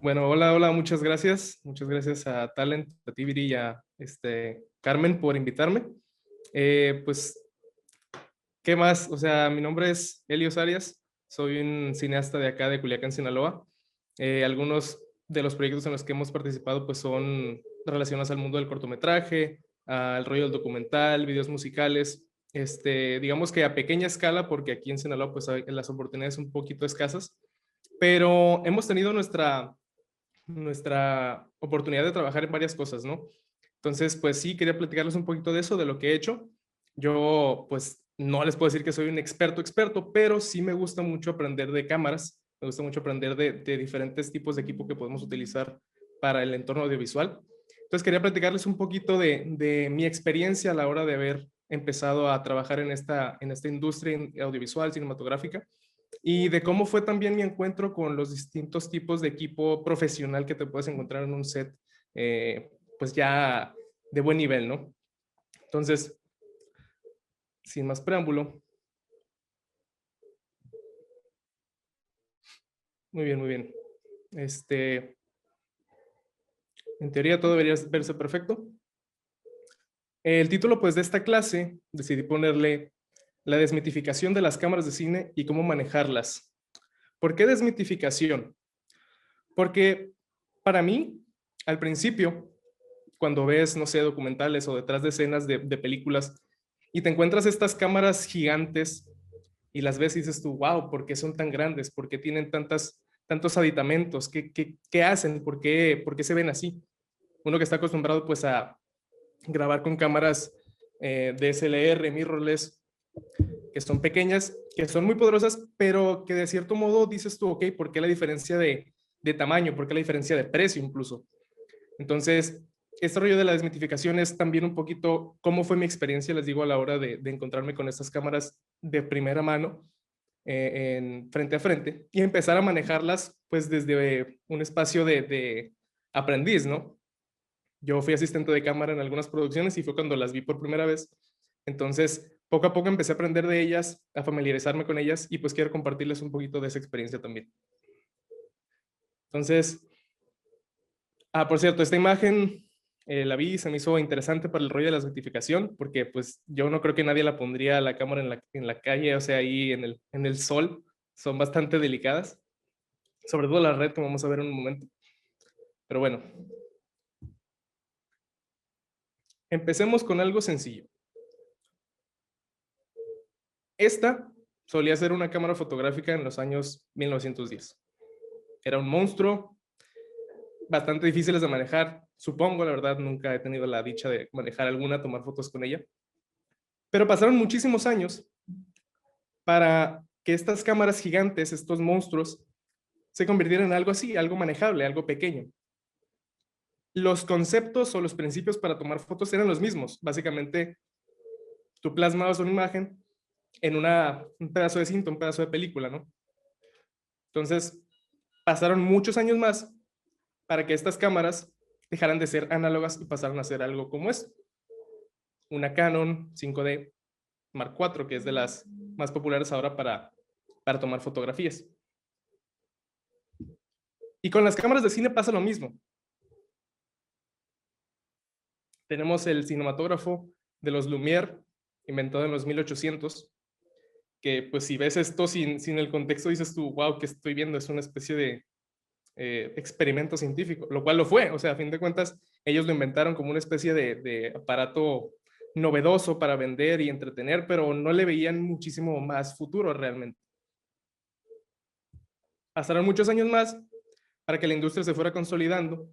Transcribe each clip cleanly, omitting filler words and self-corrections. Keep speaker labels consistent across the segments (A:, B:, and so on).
A: Bueno, hola, hola, muchas gracias. Muchas gracias a Talent, a Tibiri y a Carmen por invitarme. Pues, ¿qué más? O sea, mi nombre es Helios Arias, soy un cineasta de acá de Culiacán, Sinaloa. Algunos de los proyectos en los que hemos participado pues son relacionados al mundo del cortometraje, al rollo del documental, videos musicales. Digamos que a pequeña escala, porque aquí en Sinaloa pues las oportunidades son un poquito escasas, pero hemos tenido nuestra oportunidad de trabajar en varias cosas, ¿no? Entonces, pues sí, quería platicarles un poquito de eso, de lo que he hecho. Yo, pues, no les puedo decir que soy un experto, pero sí me gusta mucho aprender de cámaras, me gusta mucho aprender de diferentes tipos de equipo que podemos utilizar para el entorno audiovisual. Entonces, quería platicarles un poquito de mi experiencia a la hora de haber empezado a trabajar en esta industria audiovisual, cinematográfica, y de cómo fue también mi encuentro con los distintos tipos de equipo profesional que te puedes encontrar en un set, pues ya de buen nivel, ¿no? Entonces, sin más preámbulo, muy bien, muy bien. Este, en teoría todo debería verse perfecto. El título, pues, de esta clase, decidí ponerle La desmitificación de las cámaras de cine y cómo manejarlas. ¿Por qué desmitificación? Porque para mí, al principio, cuando ves, no sé, documentales o detrás de escenas de películas y te encuentras estas cámaras gigantes y las ves y dices tú, wow, ¿por qué son tan grandes? ¿Por qué tienen tantos aditamentos? ¿Qué hacen? ¿Por qué se ven así? Uno que está acostumbrado pues a grabar con cámaras DSLR, mirrorless, que son pequeñas, que son muy poderosas, pero que de cierto modo dices tú, ok, ¿por qué la diferencia de tamaño? ¿Por qué la diferencia de precio incluso? Entonces, este rollo de la desmitificación es también un poquito cómo fue mi experiencia, les digo, a la hora de encontrarme con estas cámaras de primera mano, en frente a frente, y empezar a manejarlas pues desde un espacio de aprendiz, ¿no? Yo fui asistente de cámara en algunas producciones y fue cuando las vi por primera vez. Entonces, poco a poco empecé a aprender de ellas, a familiarizarme con ellas y pues quiero compartirles un poquito de esa experiencia también. Entonces, por cierto, esta imagen la vi y se me hizo interesante para el rollo de la certificación, porque pues yo no creo que nadie la pondría la cámara en la calle, o sea, ahí en el sol. Son bastante delicadas, sobre todo la red, como vamos a ver en un momento. Pero bueno, empecemos con algo sencillo. Esta solía ser una cámara fotográfica en los años 1910. Era un monstruo, bastante difíciles de manejar. Supongo, la verdad, nunca he tenido la dicha de manejar alguna, tomar fotos con ella. Pero pasaron muchísimos años para que estas cámaras gigantes, estos monstruos, se convirtieran en algo así, algo manejable, algo pequeño. Los conceptos o los principios para tomar fotos eran los mismos. Básicamente, tú plasmabas una imagen en un pedazo de cinta, un pedazo de película, ¿no? Entonces, pasaron muchos años más para que estas cámaras dejaran de ser análogas y pasaran a ser algo como es una Canon 5D Mark IV, que es de las más populares ahora para tomar fotografías. Y con las cámaras de cine pasa lo mismo. Tenemos el cinematógrafo de los Lumière, inventado en los 1800, que pues si ves esto sin el contexto dices tú, wow, ¿qué estoy viendo? Es una especie de experimento científico, lo cual lo fue. O sea, a fin de cuentas, ellos lo inventaron como una especie de aparato novedoso para vender y entretener, pero no le veían muchísimo más futuro realmente. Pasaron muchos años más para que la industria se fuera consolidando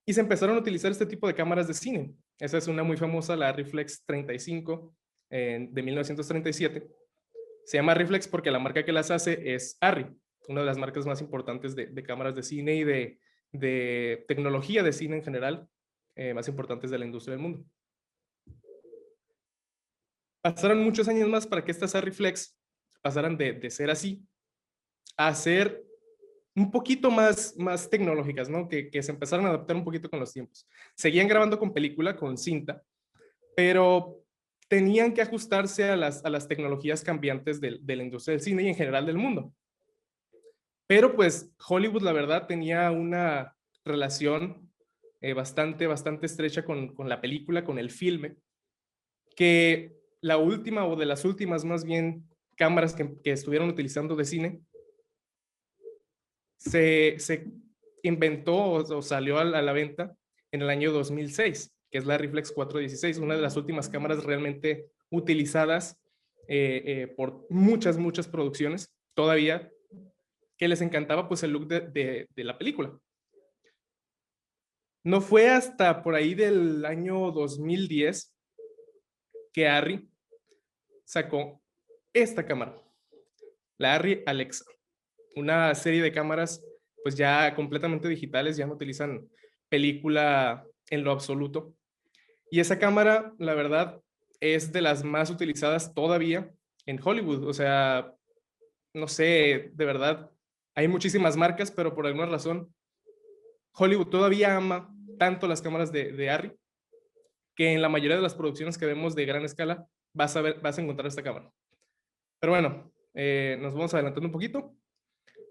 A: y se empezaron a utilizar este tipo de cámaras de cine. Esa es una muy famosa, la Reflex 35 de 1937. Se llama Reflex porque la marca que las hace es Arri, una de las marcas más importantes de cámaras de cine y de tecnología de cine en general, más importantes de la industria del mundo. Pasaron muchos años más para que estas Arri Flex pasaran de ser así a ser un poquito más tecnológicas, ¿no? Que se empezaron a adaptar un poquito con los tiempos. Seguían grabando con película, con cinta, pero tenían que ajustarse a las tecnologías cambiantes de la industria del cine y en general del mundo. Pero pues Hollywood, la verdad, tenía una relación bastante estrecha con la película, con el filme, que la última o de las últimas más bien cámaras que estuvieron utilizando de cine se inventó o salió a la venta en el año 2006, que es la Reflex 416, una de las últimas cámaras realmente utilizadas por muchas producciones todavía, que les encantaba pues el look de la película. No fue hasta por ahí del año 2010 que Arri sacó esta cámara, la Arri Alexa, una serie de cámaras pues ya completamente digitales, ya no utilizan película en lo absoluto. Y esa cámara, la verdad, es de las más utilizadas todavía en Hollywood. O sea, no sé, de verdad, hay muchísimas marcas, pero por alguna razón Hollywood todavía ama tanto las cámaras de Arri que en la mayoría de las producciones que vemos de gran escala vas a encontrar esta cámara. Pero bueno, nos vamos adelantando un poquito.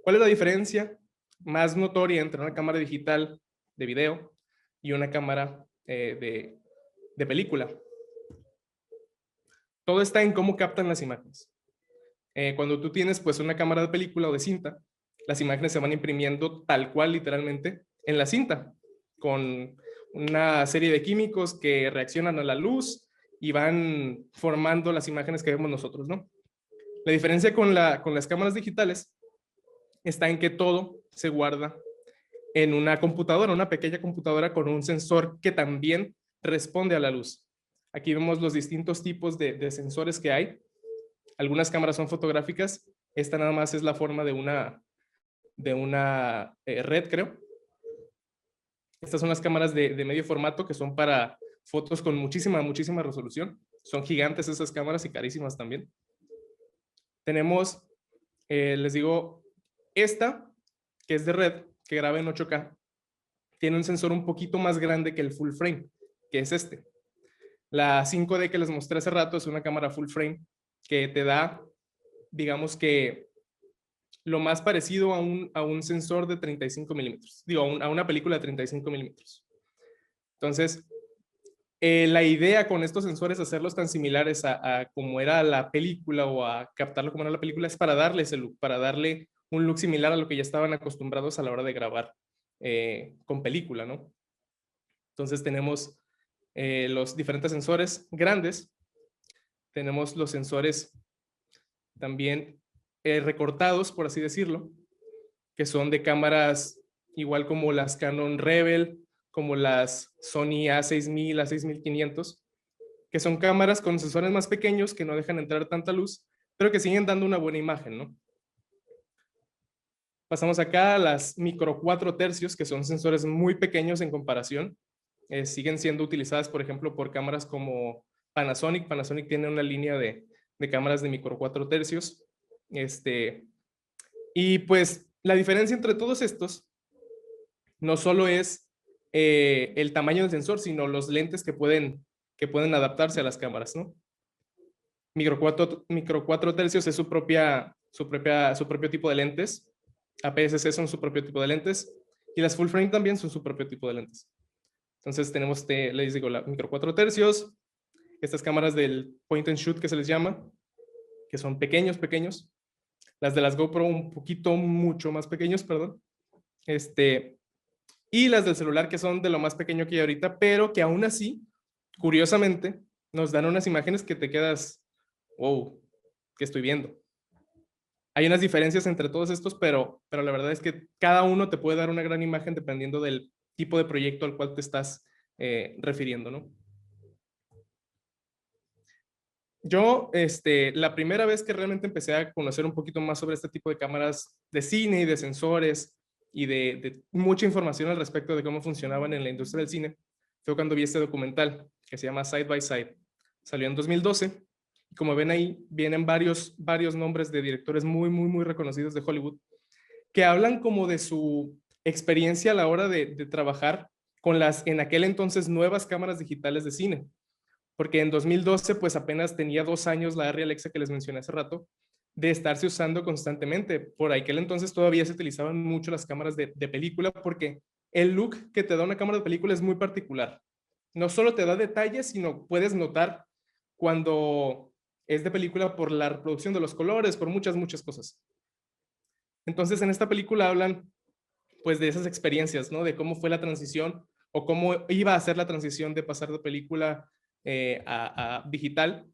A: ¿Cuál es la diferencia más notoria entre una cámara digital de video y una cámara de película? Todo está en cómo captan las imágenes. Cuando tú tienes pues una cámara de película o de cinta, las imágenes se van imprimiendo tal cual literalmente en la cinta, con una serie de químicos que reaccionan a la luz y van formando las imágenes que vemos nosotros, ¿no? La diferencia con las cámaras digitales está en que todo se guarda en una computadora, una pequeña computadora con un sensor que también responde a la luz. Aquí vemos los distintos tipos de sensores que hay. Algunas cámaras son fotográficas, esta nada más es la forma de una red, creo. Estas son las cámaras de medio formato que son para fotos con muchísima resolución. Son gigantes esas cámaras y carísimas también. Tenemos, les digo, esta, que es de red, que graba en 8K, tiene un sensor un poquito más grande que el full frame, que es este. La 5D que les mostré hace rato es una cámara full frame que te da, digamos que, lo más parecido a un sensor de 35 milímetros. Digo, a una película de 35 milímetros. Entonces, la idea con estos sensores, hacerlos tan similares a como era la película o a captarlo como era la película, es para darle ese look, para darle un look similar a lo que ya estaban acostumbrados a la hora de grabar con película, ¿no? Entonces tenemos los diferentes sensores grandes, tenemos los sensores también recortados, por así decirlo, que son de cámaras igual como las Canon Rebel, como las Sony A6000, A6500, que son cámaras con sensores más pequeños que no dejan entrar tanta luz, pero que siguen dando una buena imagen, ¿no? Pasamos acá a las micro 4 tercios, que son sensores muy pequeños en comparación. Siguen siendo utilizadas, por ejemplo, por cámaras como Panasonic. Panasonic tiene una línea de cámaras de micro 4 tercios. Y pues la diferencia entre todos estos no solo es el tamaño del sensor, sino los lentes que pueden adaptarse a las cámaras, ¿no? Micro 4 tercios es su propio tipo de lentes. APS-C son su propio tipo de lentes. Y las full frame también son su propio tipo de lentes. Entonces tenemos, les digo, la micro 4 tercios, estas cámaras del point and shoot que se les llama, que son pequeños. Las de las GoPro un poquito, mucho más pequeños, perdón. Y las del celular que son de lo más pequeño que hay ahorita, pero que aún así, curiosamente, nos dan unas imágenes que te quedas, wow, ¿qué estoy viendo? Hay unas diferencias entre todos estos, pero la verdad es que cada uno te puede dar una gran imagen dependiendo del tipo de proyecto al cual te estás refiriendo, ¿no? Yo, la primera vez que realmente empecé a conocer un poquito más sobre este tipo de cámaras de cine y de sensores y de mucha información al respecto de cómo funcionaban en la industria del cine, fue cuando vi este documental que se llama Side by Side. Salió en 2012 y como ven ahí, vienen varios nombres de directores muy reconocidos de Hollywood que hablan como de su experiencia a la hora de trabajar con las en aquel entonces nuevas cámaras digitales de cine. Porque en 2012 pues apenas tenía 2 años la Arri Alexa que les mencioné hace rato, de estarse usando constantemente. Por aquel entonces todavía se utilizaban mucho las cámaras de película porque el look que te da una cámara de película es muy particular. No solo te da detalles, sino puedes notar cuando es de película por la reproducción de los colores, por muchas, muchas cosas. Entonces, en esta película hablan pues de esas experiencias, ¿no? De cómo fue la transición o cómo iba a ser la transición de pasar de película a digital.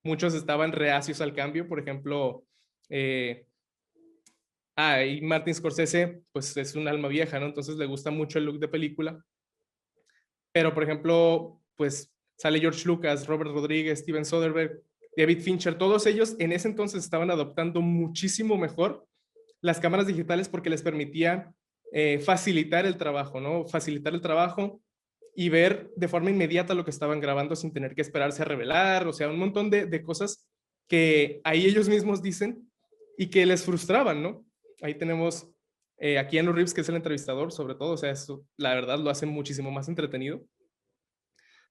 A: Muchos estaban reacios al cambio, por ejemplo, y Martin Scorsese, pues es un alma vieja, ¿no? Entonces le gusta mucho el look de película. Pero, por ejemplo, pues sale George Lucas, Robert Rodríguez, Steven Soderbergh, David Fincher, todos ellos en ese entonces estaban adoptando muchísimo mejor las cámaras digitales porque les permitía facilitar el trabajo, ¿no? Facilitar el trabajo y ver de forma inmediata lo que estaban grabando sin tener que esperarse a revelar, o sea, un montón de cosas que ahí ellos mismos dicen y que les frustraban, ¿no? Ahí tenemos a Keanu Reeves, que es el entrevistador, sobre todo, o sea, eso la verdad lo hace muchísimo más entretenido.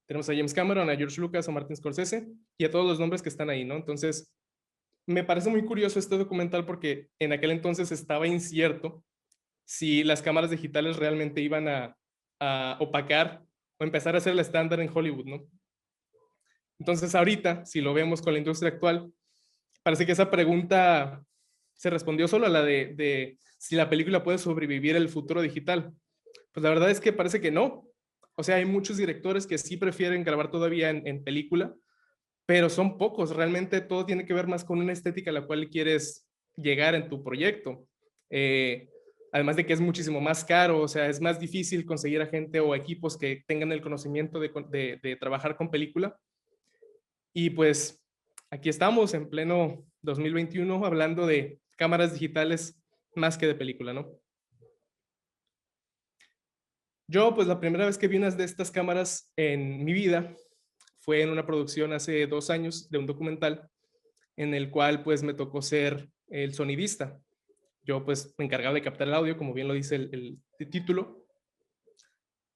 A: Tenemos a James Cameron, a George Lucas, a Martin Scorsese y a todos los nombres que están ahí, ¿no? Entonces, me parece muy curioso este documental porque en aquel entonces estaba incierto si las cámaras digitales realmente iban a opacar o empezar a ser el estándar en Hollywood, ¿no? Entonces, ahorita, si lo vemos con la industria actual, parece que esa pregunta se respondió solo a la de si la película puede sobrevivir el futuro digital. Pues la verdad es que parece que no. O sea, hay muchos directores que sí prefieren grabar todavía en película, pero son pocos. Realmente todo tiene que ver más con una estética a la cual quieres llegar en tu proyecto. Además de que es muchísimo más caro, o sea, es más difícil conseguir a gente o equipos que tengan el conocimiento de trabajar con película. Y pues aquí estamos en pleno 2021 hablando de cámaras digitales más que de película, ¿no? Yo, pues la primera vez que vi unas de estas cámaras en mi vida fue en una producción hace 2 años de un documental en el cual pues me tocó ser el sonidista. Yo pues me encargaba de captar el audio, como bien lo dice el título.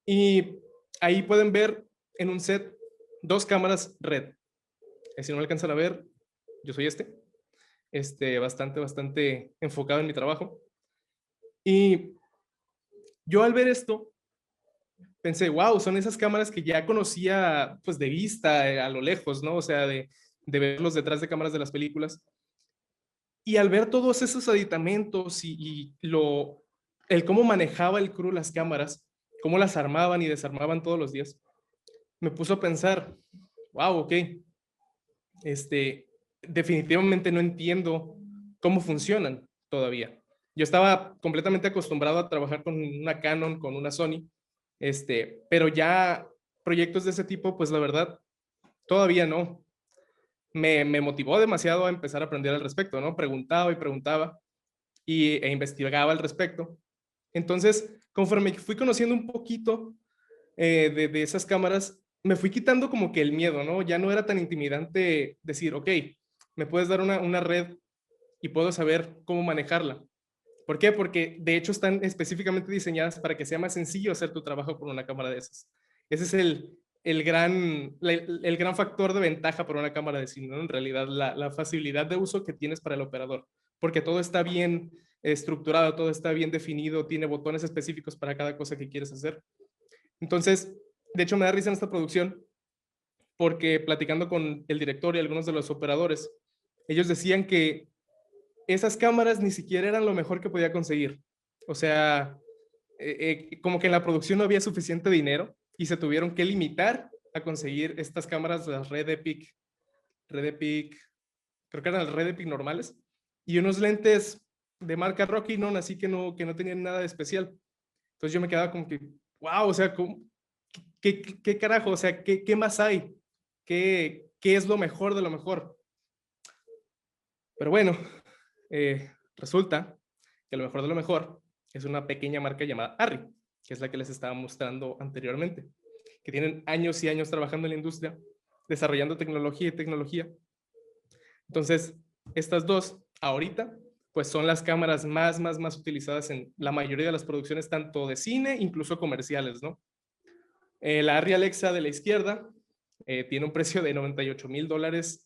A: Y ahí pueden ver en un set 2 cámaras RED. Si no me alcanzan a ver, yo soy bastante enfocado en mi trabajo. Y yo al ver esto, pensé, wow, son esas cámaras que ya conocía pues de vista, a lo lejos, ¿no? O sea, de verlos detrás de cámaras de las películas. Y al ver todos esos aditamentos el cómo manejaba el crew las cámaras, cómo las armaban y desarmaban todos los días, me puso a pensar, wow, ok, definitivamente no entiendo cómo funcionan todavía. Yo estaba completamente acostumbrado a trabajar con una Canon, con una Sony, pero ya proyectos de ese tipo, pues la verdad, todavía no. Me motivó demasiado a empezar a aprender al respecto, ¿no? Preguntaba y preguntaba e investigaba al respecto. Entonces, conforme fui conociendo un poquito de esas cámaras, me fui quitando como que el miedo, ¿no? Ya no era tan intimidante decir, ok, me puedes dar una red y puedo saber cómo manejarla. ¿Por qué? Porque de hecho están específicamente diseñadas para que sea más sencillo hacer tu trabajo con una cámara de esas. Ese es el gran factor de ventaja para una cámara de cine, ¿no? En realidad, la facilidad de uso que tienes para el operador, porque todo está bien estructurado, todo está bien definido, tiene botones específicos para cada cosa que quieres hacer. Entonces, de hecho, me da risa en esta producción, porque platicando con el director y algunos de los operadores, ellos decían que esas cámaras ni siquiera eran lo mejor que podía conseguir. O sea, como que en la producción no había suficiente dinero y se tuvieron que limitar a conseguir estas cámaras, las Red Epic, creo que eran las Red Epic normales, y unos lentes de marca Rokinon, así que no tenían nada de especial. Entonces yo me quedaba como que, wow, o sea, ¿qué carajo? O sea, ¿qué más hay? ¿Qué es lo mejor de lo mejor? Pero bueno, resulta que lo mejor de lo mejor es una pequeña marca llamada Arri, que es la que les estaba mostrando anteriormente, que tienen años y años trabajando en la industria, desarrollando tecnología y tecnología. Entonces, estas dos, ahorita, pues son las cámaras más utilizadas en la mayoría de las producciones, tanto de cine, incluso comerciales, ¿no? La Arri Alexa de la izquierda tiene un precio de $98,000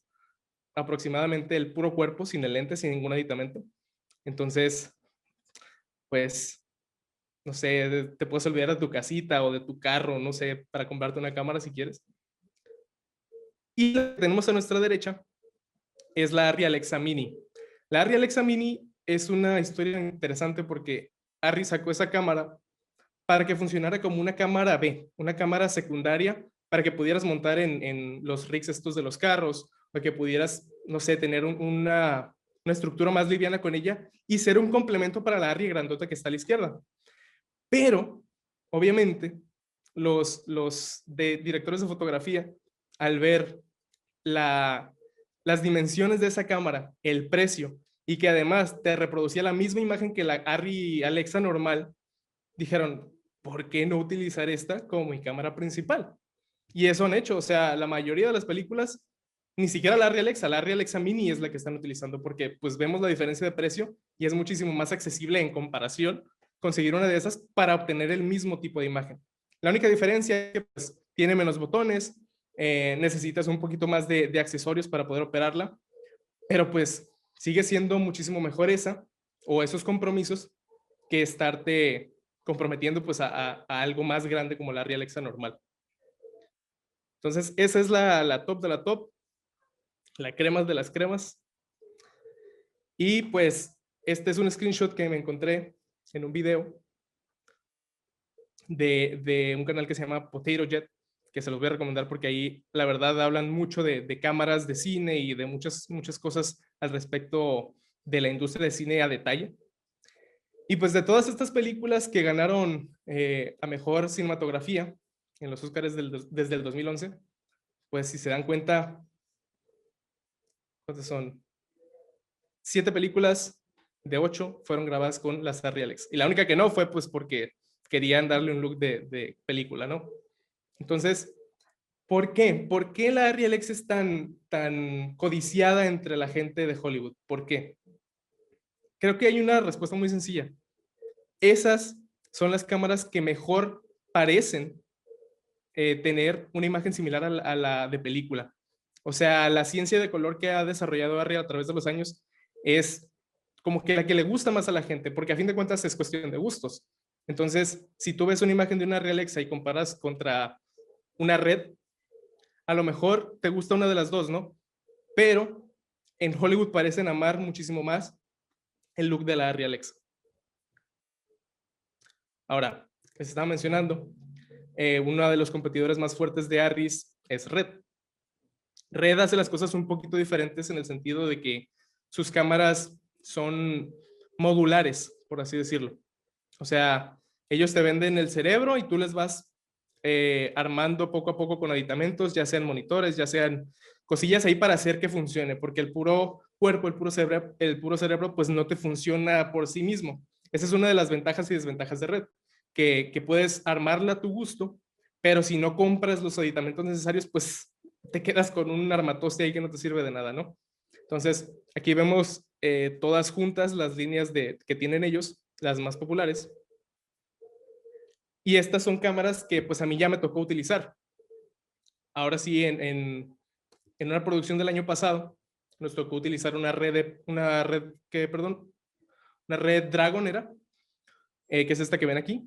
A: aproximadamente el puro cuerpo, sin el lente, sin ningún aditamento. Entonces, pues, no sé, te puedes olvidar de tu casita o de tu carro, no sé, para comprarte una cámara si quieres. Y la que tenemos a nuestra derecha es la Arri Alexa Mini. La Arri Alexa Mini es una historia interesante porque Arri sacó esa cámara para que funcionara como una cámara B, una cámara secundaria, para que pudieras montar en los rigs estos de los carros, o que pudieras, no sé, tener una estructura más liviana con ella y ser un complemento para la Arri grandota que está a la izquierda. Pero, obviamente, los directores de fotografía, al ver las dimensiones de esa cámara, el precio, y que además te reproducía la misma imagen que la Arri Alexa normal, dijeron, ¿por qué no utilizar esta como mi cámara principal? Y eso han hecho, o sea, la mayoría de las películas, ni siquiera la Arri Alexa Mini es la que están utilizando, porque pues vemos la diferencia de precio y es muchísimo más accesible en comparación conseguir una de esas para obtener el mismo tipo de imagen. La única diferencia es que pues, tiene menos botones, necesitas un poquito más de accesorios para poder operarla, pero pues sigue siendo muchísimo mejor esa o esos compromisos que estarte comprometiendo pues a algo más grande como la Arri Alexa normal. Entonces, esa es la top de la top, la cremas de las cremas. Y pues, este es un screenshot que me encontré en un video de un canal que se llama Potato Jet, que se los voy a recomendar porque ahí la verdad hablan mucho de cámaras de cine y de muchas cosas al respecto de la industria de cine a detalle. Y pues de todas estas películas que ganaron a mejor cinematografía en los Oscars desde el 2011, pues si se dan cuenta, ¿cuántas son? 7 películas de 8 fueron grabadas con las Arri Alex. Y la única que no fue pues porque querían darle un look de película, ¿no? Entonces, ¿por qué? ¿Por qué la Arri Alex es tan codiciada entre la gente de Hollywood? ¿Por qué? Creo que hay una respuesta muy sencilla. Esas son las cámaras que mejor parecen tener una imagen similar a la de película. O sea, la ciencia de color que ha desarrollado Arri a través de los años es como que la que le gusta más a la gente, porque a fin de cuentas es cuestión de gustos. Entonces, si tú ves una imagen de una Arri Alexa y comparas contra una Red, a lo mejor te gusta una de las dos, ¿no? Pero en Hollywood parecen amar muchísimo más el look de la Arri Alexa. Ahora, que se estaba mencionando, uno de los competidores más fuertes de Arris es Red. Red hace las cosas un poquito diferentes en el sentido de que sus cámaras son modulares, por así decirlo. O sea, ellos te venden el cerebro y tú les vas armando poco a poco con aditamentos, ya sean monitores, ya sean cosillas ahí para hacer que funcione, porque el puro cuerpo, el puro cerebro, pues no te funciona por sí mismo. Esa es una de las ventajas y desventajas de Red, que puedes armarla a tu gusto, pero si no compras los aditamentos necesarios, pues te quedas con un armatoste ahí que no te sirve de nada, ¿no? Entonces, aquí vemos todas juntas las líneas que tienen ellos, las más populares. Y estas son cámaras que pues a mí ya me tocó utilizar. Ahora sí, en una producción del año pasado, nos tocó utilizar una red Dragon era, que es esta que ven aquí.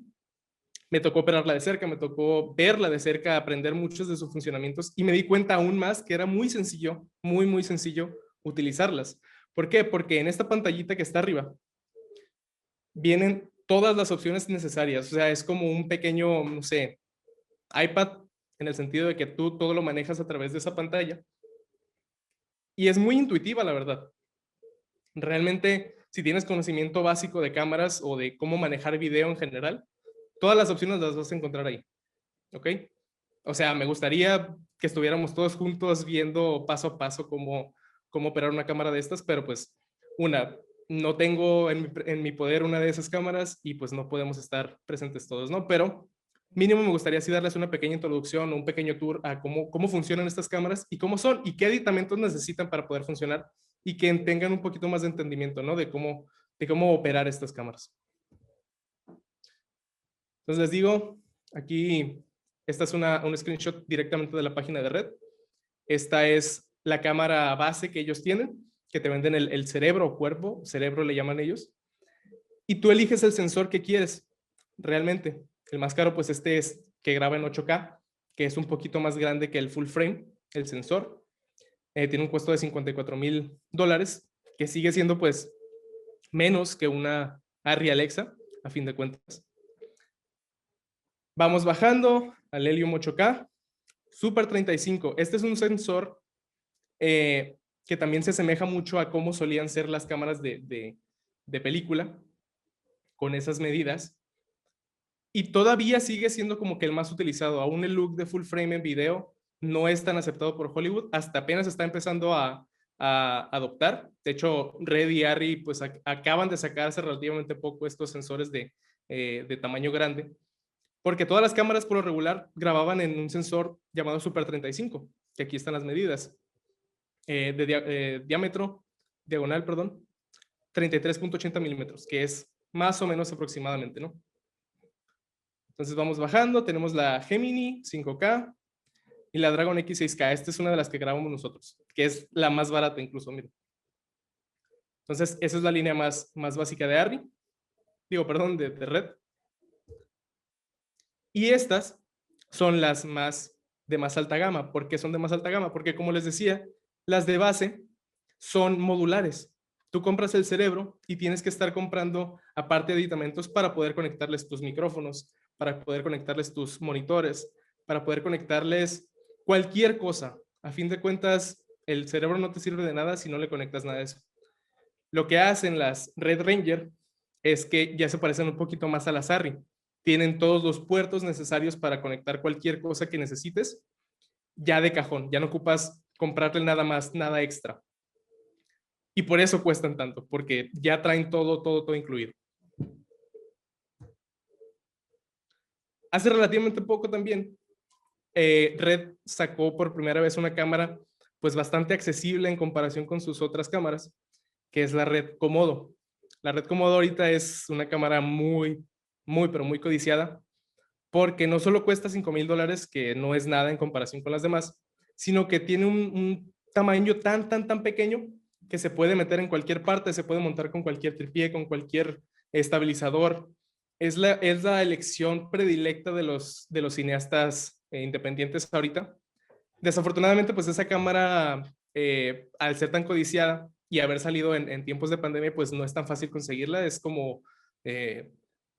A: Me tocó operarla de cerca, me tocó verla de cerca, aprender muchos de sus funcionamientos y me di cuenta aún más que era muy sencillo, muy sencillo utilizarlas. ¿Por qué? Porque en esta pantallita que está arriba vienen todas las opciones necesarias. O sea, es como un pequeño, no sé, iPad en el sentido de que tú todo lo manejas a través de esa pantalla. Y es muy intuitiva, la verdad. Realmente, si tienes conocimiento básico de cámaras o de cómo manejar video en general, todas las opciones las vas a encontrar ahí. ¿Ok? O sea, me gustaría que estuviéramos todos juntos viendo paso a paso cómo operar una cámara de estas, pero pues, no tengo en mi poder una de esas cámaras y pues no podemos estar presentes todos, ¿no? Pero mínimo me gustaría así darles una pequeña introducción o un pequeño tour a cómo funcionan estas cámaras y cómo son y qué aditamentos necesitan para poder funcionar y que tengan un poquito más de entendimiento, ¿no? De cómo operar estas cámaras. Entonces les digo, aquí, esta es un screenshot directamente de la página de Red. Esta es la cámara base que ellos tienen, que te venden el cerebro o cuerpo, cerebro le llaman ellos, y tú eliges el sensor que quieres realmente. El más caro, pues este es que graba en 8K, que es un poquito más grande que el full frame, el sensor. Tiene un costo de $54,000, que sigue siendo pues menos que una Arri Alexa, a fin de cuentas. Vamos bajando al Helium 8K, Super 35. Este es un sensor que también se asemeja mucho a cómo solían ser las cámaras de película, con esas medidas. Y todavía sigue siendo como que el más utilizado. Aún el look de full frame en video no es tan aceptado por Hollywood, hasta apenas está empezando a adoptar. De hecho, Red y Arri pues acaban de sacar hace relativamente poco estos sensores de tamaño grande, porque todas las cámaras por lo regular grababan en un sensor llamado Super 35, que aquí están las medidas, diagonal, perdón, 33.80 milímetros, que es más o menos aproximadamente, ¿no? Entonces vamos bajando, tenemos la Gemini 5K y la Dragon X6K. Esta es una de las que grabamos nosotros, que es la más barata incluso, miren. Entonces, esa es la línea más básica de Arri. Digo, perdón, de Red. Y estas son las de más alta gama. ¿Por qué son de más alta gama? Porque como les decía, las de base son modulares. Tú compras el cerebro y tienes que estar comprando aparte aditamentos para poder conectarles tus micrófonos, para poder conectarles tus monitores, para poder conectarles cualquier cosa. A fin de cuentas, el cerebro no te sirve de nada si no le conectas nada de eso. Lo que hacen las Red Ranger es que ya se parecen un poquito más a las Arri. Tienen todos los puertos necesarios para conectar cualquier cosa que necesites, ya de cajón. Ya no ocupas comprarle nada más, nada extra. Y por eso cuestan tanto, porque ya traen todo incluido. Hace relativamente poco también, Red sacó por primera vez una cámara pues bastante accesible en comparación con sus otras cámaras, que es la Red Komodo. La Red Komodo ahorita es una cámara pero muy codiciada, porque no solo cuesta $5,000, que no es nada en comparación con las demás, sino que tiene un tamaño tan pequeño que se puede meter en cualquier parte, se puede montar con cualquier tripié, con cualquier estabilizador. Es la elección predilecta de los cineastas independientes ahorita. Desafortunadamente, pues esa cámara, al ser tan codiciada y haber salido en tiempos de pandemia, pues no es tan fácil conseguirla. Es como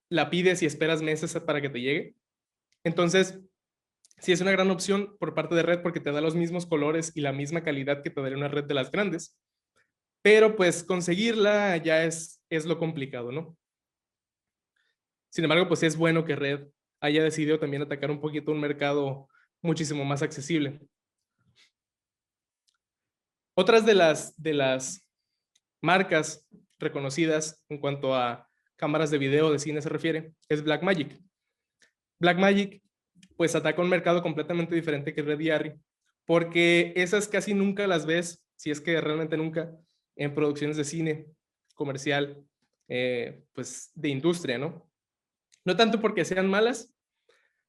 A: la pides y esperas meses para que te llegue. Entonces, sí es una gran opción por parte de Red porque te da los mismos colores y la misma calidad que te daría una Red de las grandes. Pero pues conseguirla ya es lo complicado, ¿no? Sin embargo, pues es bueno que Red haya decidido también atacar un poquito un mercado muchísimo más accesible. Otras de las marcas reconocidas en cuanto a cámaras de video de cine se refiere es Blackmagic. Blackmagic pues ataca un mercado completamente diferente que Red y Arri, porque esas casi nunca las ves, si es que realmente nunca, en producciones de cine comercial, pues de industria, ¿no? No tanto porque sean malas,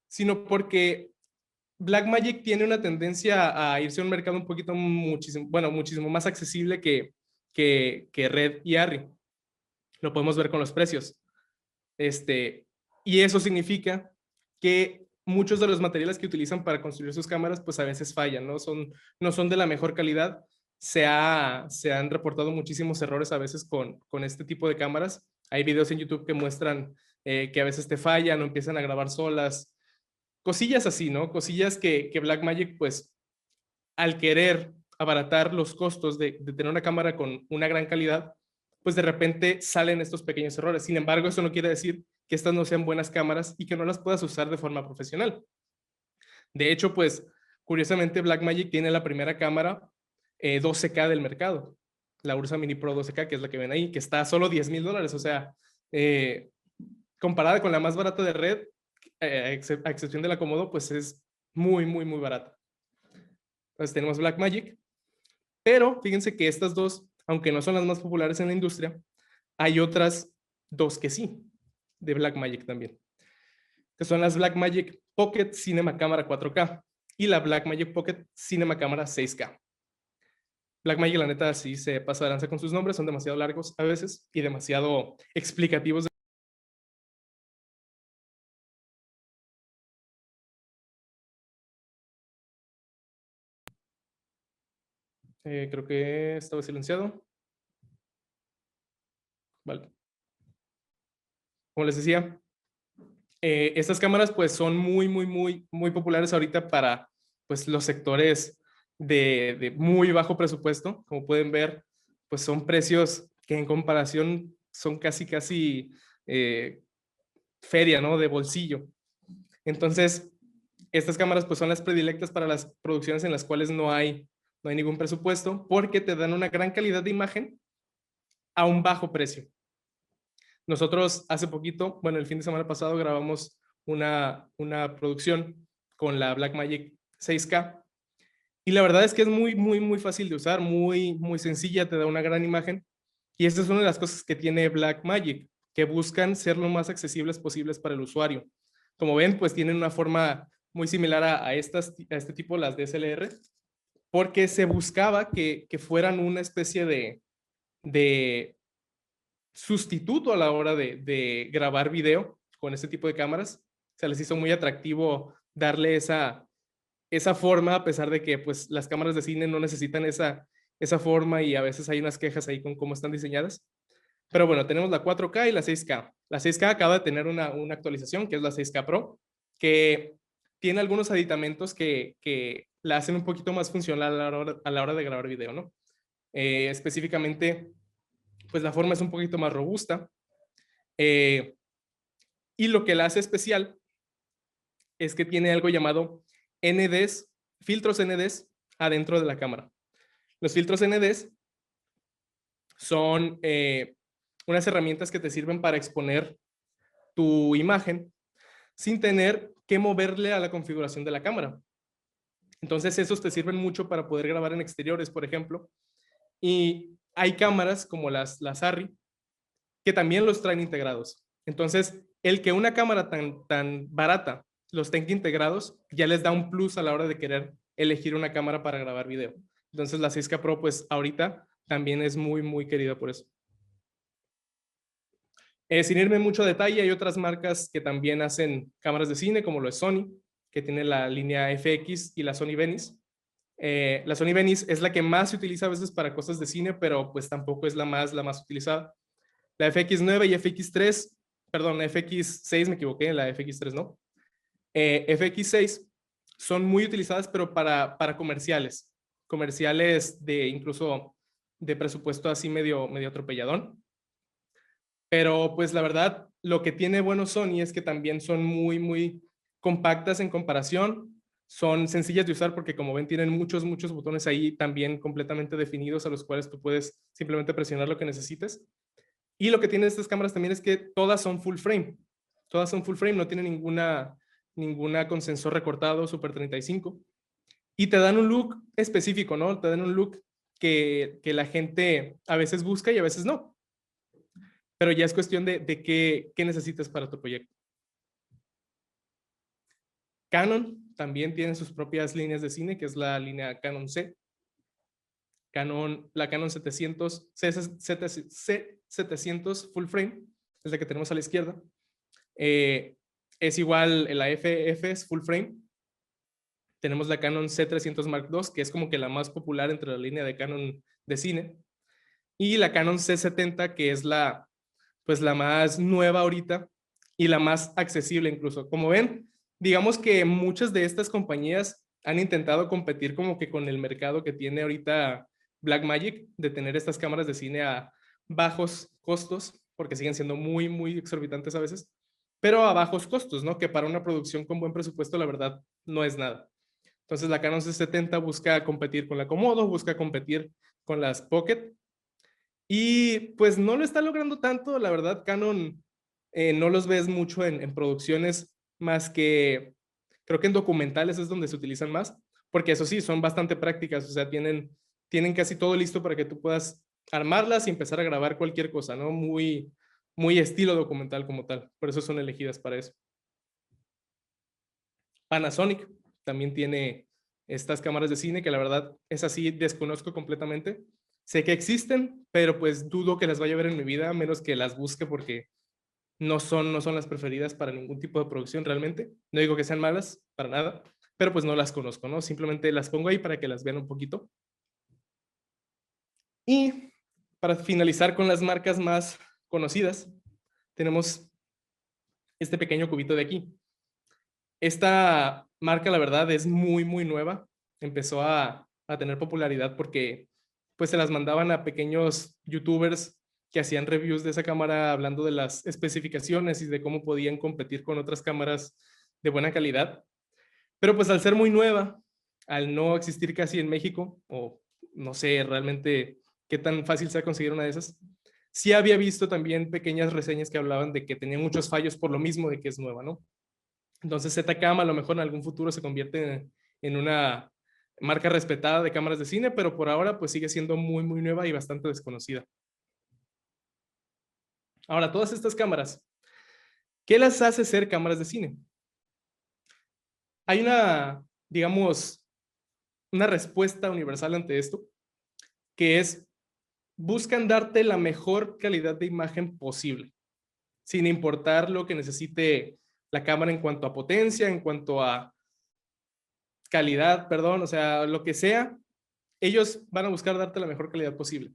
A: sino porque Blackmagic tiene una tendencia a irse a un mercado un poquito muchísimo más accesible que Red y Arri. Lo podemos ver con los precios. Y eso significa que muchos de los materiales que utilizan para construir sus cámaras, pues a veces fallan, no son de la mejor calidad. Se han reportado muchísimos errores a veces con este tipo de cámaras. Hay videos en YouTube que muestran que a veces te fallan o empiezan a grabar solas. Cosillas así, ¿no? Cosillas que Blackmagic, pues, al querer abaratar los costos de tener una cámara con una gran calidad, pues de repente salen estos pequeños errores. Sin embargo, eso no quiere decir que estas no sean buenas cámaras y que no las puedas usar de forma profesional. De hecho, pues, curiosamente, Blackmagic tiene la primera cámara 12K del mercado, la Ursa Mini Pro 12K, que es la que ven ahí, que está a solo $10,000. O sea, comparada con la más barata de Red, a excepción de la Komodo, pues es muy barata. Entonces tenemos Blackmagic, pero fíjense que estas dos, aunque no son las más populares en la industria, hay otras dos que sí, de Blackmagic también, que son las Blackmagic Pocket Cinema Cámara 4K y la Blackmagic Pocket Cinema Cámara 6K. Blackmagic, la neta, sí se pasa de lanza con sus nombres, son demasiado largos a veces y demasiado explicativos. Creo que estaba silenciado. Vale. Como les decía, estas cámaras pues son muy populares ahorita para pues los sectores de muy bajo presupuesto. Como pueden ver, pues son precios que en comparación son casi feria, ¿no? De bolsillo. Entonces, estas cámaras pues son las predilectas para las producciones en las cuales no hay ningún presupuesto porque te dan una gran calidad de imagen a un bajo precio. Nosotros hace poquito, bueno, el fin de semana pasado grabamos una producción con la Blackmagic 6K y la verdad es que es muy fácil de usar, muy sencilla, te da una gran imagen y esta es una de las cosas que tiene Blackmagic, que buscan ser lo más accesibles posibles para el usuario. Como ven, pues tienen una forma muy similar a este tipo, las DSLR, porque se buscaba que fueran una especie de sustituto a la hora de grabar video con este tipo de cámaras. Se les hizo muy atractivo darle esa forma, a pesar de que pues, las cámaras de cine no necesitan esa forma y a veces hay unas quejas ahí con cómo están diseñadas. Pero bueno, tenemos la 4K y la 6K. La 6K acaba de tener una actualización, que es la 6K Pro, que tiene algunos aditamentos que la hacen un poquito más funcional a la hora de grabar video, ¿no? Específicamente, pues la forma es un poquito más robusta. Y lo que la hace especial es que tiene algo llamado NDs, filtros NDs adentro de la cámara. Los filtros NDs son unas herramientas que te sirven para exponer tu imagen sin tener que moverle a la configuración de la cámara. Entonces, esos te sirven mucho para poder grabar en exteriores, por ejemplo. Y hay cámaras como las ARRI que también los traen integrados. Entonces, el que una cámara tan barata los tenga integrados ya les da un plus a la hora de querer elegir una cámara para grabar video. Entonces, la 6K Pro, pues ahorita también es muy querida por eso. Sin irme mucho a detalle, hay otras marcas que también hacen cámaras de cine, como lo es Sony, que tiene la línea FX y la Sony Venice. La Sony Venice es la que más se utiliza a veces para cosas de cine, pero pues tampoco es la más utilizada. La FX9 y FX3, perdón, FX6 me equivoqué, la FX3 no. FX6 son muy utilizadas, pero para comerciales de incluso de presupuesto así medio atropelladón. Pero pues la verdad, lo que tiene bueno Sony es que también son muy compactas en comparación, son sencillas de usar porque como ven tienen muchos botones ahí también completamente definidos a los cuales tú puedes simplemente presionar lo que necesites. Y lo que tienen estas cámaras también es que todas son full frame. Todas son full frame, no tienen ninguna con sensor recortado, Super 35. Y te dan un look específico, ¿no? Te dan un look que la gente a veces busca y a veces no. Pero ya es cuestión de qué necesitas para tu proyecto. Canon también tiene sus propias líneas de cine, que es la línea Canon C. La Canon 700, C700 full frame, es la que tenemos a la izquierda. Es igual, la FF es full frame. Tenemos la Canon C300 Mark II, que es como que la más popular entre la línea de Canon de cine. Y la Canon C70, que es pues la más nueva ahorita y la más accesible incluso. Como ven, digamos que muchas de estas compañías han intentado competir como que con el mercado que tiene ahorita Blackmagic, de tener estas cámaras de cine a bajos costos, porque siguen siendo muy exorbitantes a veces, pero a bajos costos, ¿no? Que para una producción con buen presupuesto, la verdad, no es nada. Entonces la Canon C70 busca competir con la Komodo, busca competir con las Pocket, y pues no lo está logrando tanto, la verdad, Canon no los ves mucho en producciones más que, creo que en documentales es donde se utilizan más, porque eso sí, son bastante prácticas, o sea, tienen casi todo listo para que tú puedas armarlas y empezar a grabar cualquier cosa, ¿no? Muy estilo documental como tal, por eso son elegidas para eso. Panasonic también tiene estas cámaras de cine, que la verdad es así, desconozco completamente. Sé que existen, pero pues dudo que las vaya a ver en mi vida, a menos que las busque porque no son las preferidas para ningún tipo de producción realmente. No digo que sean malas, para nada, pero pues no las conozco, ¿no? Simplemente las pongo ahí para que las vean un poquito. Y para finalizar con las marcas más conocidas, tenemos este pequeño cubito de aquí. Esta marca, la verdad, es muy, muy nueva. Empezó a tener popularidad porque pues se las mandaban a pequeños youtubers que hacían reviews de esa cámara hablando de las especificaciones y de cómo podían competir con otras cámaras de buena calidad. Pero pues al ser muy nueva, al no existir casi en México, o no sé realmente qué tan fácil sea conseguir una de esas, sí había visto también pequeñas reseñas que hablaban de que tenía muchos fallos por lo mismo de que es nueva, ¿no? Entonces Zetacam a lo mejor en algún futuro se convierte en una marca respetada de cámaras de cine, pero por ahora pues sigue siendo muy, muy nueva y bastante desconocida. Ahora, todas estas cámaras, ¿qué las hace ser cámaras de cine? Hay una, digamos, una respuesta universal ante esto, que es, buscan darte la mejor calidad de imagen posible, sin importar lo que necesite la cámara en cuanto a potencia, en cuanto a calidad, perdón, o sea, lo que sea, ellos van a buscar darte la mejor calidad posible.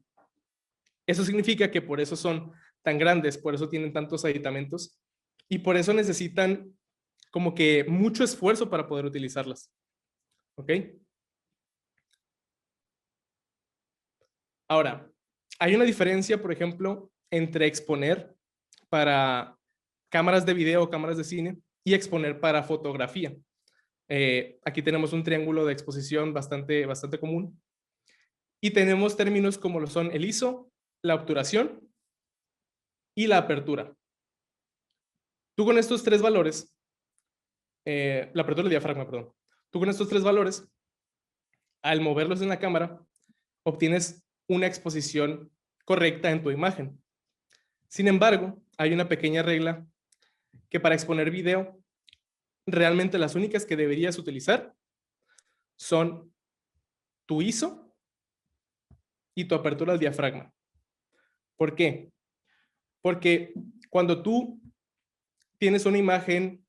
A: Eso significa que por eso son tan grandes, por eso tienen tantos aditamentos y por eso necesitan como que mucho esfuerzo para poder utilizarlas. ¿Ok? Ahora, hay una diferencia, por ejemplo, entre exponer para cámaras de video o cámaras de cine y exponer para fotografía. Aquí tenemos un triángulo de exposición bastante, bastante común. Y tenemos términos como lo son el ISO, la obturación y la apertura. Tú con estos tres valores, la apertura del diafragma, perdón. Tú con estos tres valores, al moverlos en la cámara, obtienes una exposición correcta en tu imagen. Sin embargo, hay una pequeña regla que para exponer video, realmente las únicas que deberías utilizar son tu ISO y tu apertura del diafragma. ¿Por qué? Porque cuando tú tienes una imagen,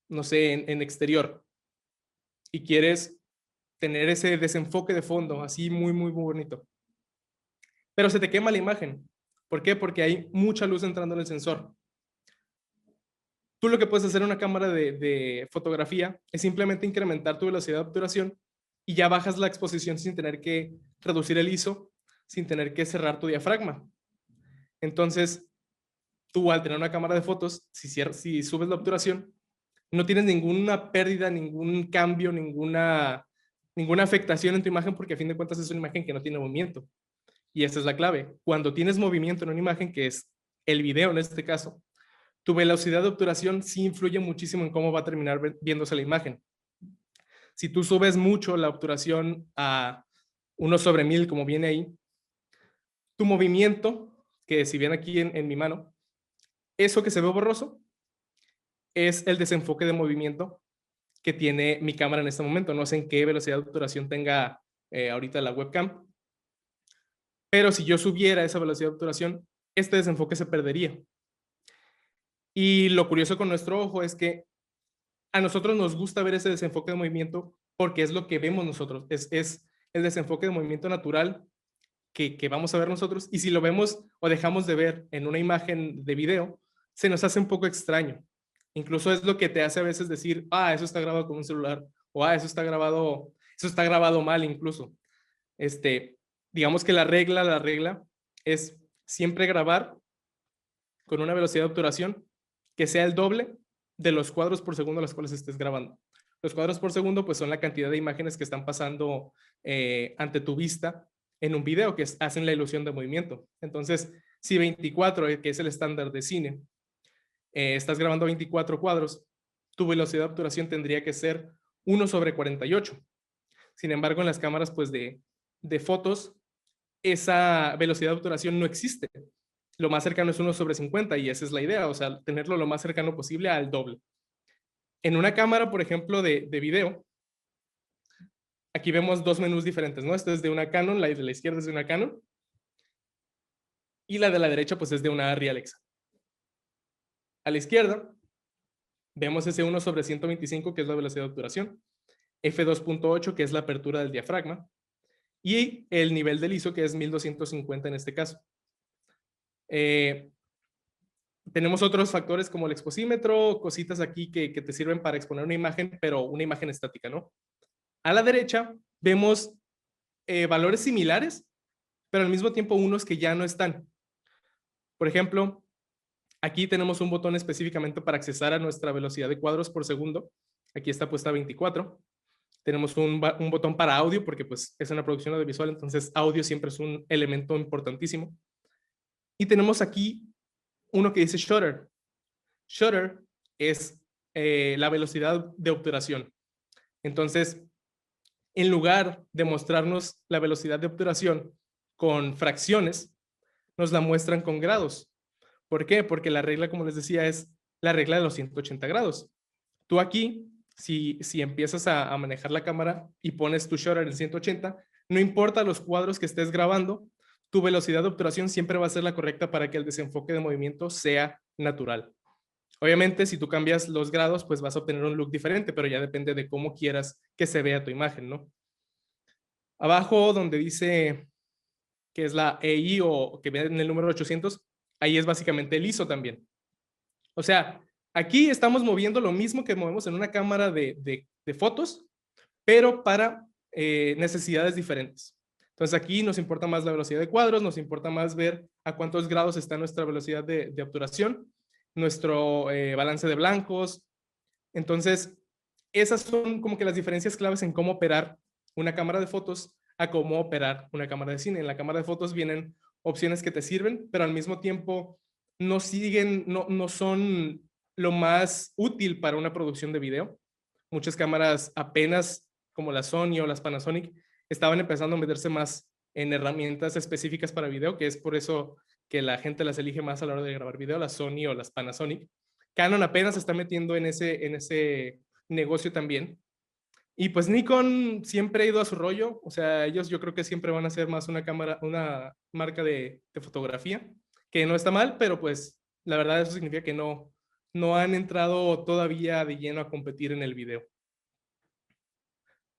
A: no sé, en exterior y quieres tener ese desenfoque de fondo, así muy, muy, muy bonito, pero se te quema la imagen. ¿Por qué? Porque hay mucha luz entrando en el sensor. Tú lo que puedes hacer en una cámara de fotografía es simplemente incrementar tu velocidad de obturación y ya bajas la exposición sin tener que reducir el ISO, sin tener que cerrar tu diafragma. Entonces, tú al tener una cámara de fotos, si subes la obturación, no tienes ninguna pérdida, ningún cambio, ninguna afectación en tu imagen porque a fin de cuentas es una imagen que no tiene movimiento. Y esa es la clave. Cuando tienes movimiento en una imagen, que es el video en este caso, tu velocidad de obturación sí influye muchísimo en cómo va a terminar viéndose la imagen. Si tú subes mucho la obturación a 1/1000, como viene ahí, tu movimiento, que si bien aquí en mi mano, eso que se ve borroso es el desenfoque de movimiento que tiene mi cámara en este momento. No sé en qué velocidad de obturación tenga ahorita la webcam, pero si yo subiera esa velocidad de obturación, este desenfoque se perdería. Y lo curioso con nuestro ojo es que a nosotros nos gusta ver ese desenfoque de movimiento porque es lo que vemos nosotros, es el desenfoque de movimiento natural que vamos a ver nosotros, y si lo vemos o dejamos de ver en una imagen de video, se nos hace un poco extraño. Incluso es lo que te hace a veces decir, eso está grabado con un celular, o eso está grabado mal incluso. Digamos que la regla es siempre grabar con una velocidad de obturación que sea el doble de los cuadros por segundo a los cuales estés grabando. Los cuadros por segundo pues son la cantidad de imágenes que están pasando ante tu vista en un video, que hacen la ilusión de movimiento. Entonces, si 24, que es el estándar de cine, estás grabando 24 cuadros, tu velocidad de obturación tendría que ser 1/48. Sin embargo, en las cámaras pues de fotos, esa velocidad de obturación no existe. Lo más cercano es 1/50 y esa es la idea, o sea, tenerlo lo más cercano posible al doble. En una cámara, por ejemplo, de video, aquí vemos dos menús diferentes, ¿no? Este es de una Canon, la de la izquierda es de una Canon, y la de la derecha pues es de una Arri Alexa. A la izquierda vemos ese 1/125, que es la velocidad de obturación, f2.8, que es la apertura del diafragma, y el nivel del ISO, que es 1250 en este caso. Tenemos otros factores como el exposímetro, cositas aquí que te sirven para exponer una imagen, pero una imagen estática, ¿no? A la derecha vemos valores similares, pero al mismo tiempo unos que ya no están. Por ejemplo, aquí tenemos un botón específicamente para accesar a nuestra velocidad de cuadros por segundo. Aquí está puesta 24. Tenemos un botón para audio, porque pues es una producción audiovisual, entonces audio siempre es un elemento importantísimo. Y tenemos aquí uno que dice shutter. Shutter es la velocidad de obturación. Entonces, en lugar de mostrarnos la velocidad de obturación con fracciones, nos la muestran con grados. ¿Por qué? Porque la regla, como les decía, es la regla de los 180 grados. Tú aquí, si empiezas a manejar la cámara y pones tu shutter en 180, no importa los cuadros que estés grabando, tu velocidad de obturación siempre va a ser la correcta para que el desenfoque de movimiento sea natural. Obviamente, si tú cambias los grados, pues vas a obtener un look diferente, pero ya depende de cómo quieras que se vea tu imagen, ¿no? Abajo, donde dice que es la EI o que viene en el número 800, ahí es básicamente el ISO también. O sea, aquí estamos moviendo lo mismo que movemos en una cámara de fotos, pero para necesidades diferentes. Entonces aquí nos importa más la velocidad de cuadros, nos importa más ver a cuántos grados está nuestra velocidad de obturación, nuestro balance de blancos. Entonces, esas son como que las diferencias claves en cómo operar una cámara de fotos a cómo operar una cámara de cine. En la cámara de fotos vienen opciones que te sirven, pero al mismo tiempo no siguen, no son lo más útil para una producción de video. Muchas cámaras apenas, como la Sony o las Panasonic, estaban empezando a meterse más en herramientas específicas para video, que es por eso que la gente las elige más a la hora de grabar video, las Sony o las Panasonic. Canon apenas se está metiendo en ese negocio también. Y pues Nikon siempre ha ido a su rollo, o sea, ellos yo creo que siempre van a ser más una cámara, una marca de fotografía, que no está mal, pero pues la verdad eso significa que no han entrado todavía de lleno a competir en el video.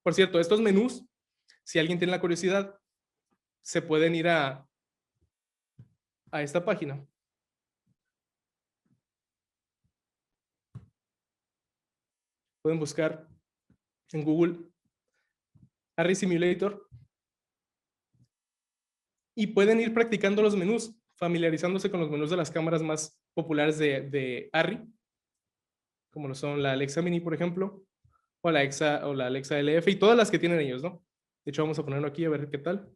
A: Por cierto, estos menús, si alguien tiene la curiosidad, se pueden ir a esta página. Pueden buscar en Google Arri Simulator y pueden ir practicando los menús, familiarizándose con los menús de las cámaras más populares de Arri, como lo son la Alexa Mini, por ejemplo, o la Alexa LF y todas las que tienen ellos, ¿no? De hecho, vamos a ponerlo aquí a ver qué tal.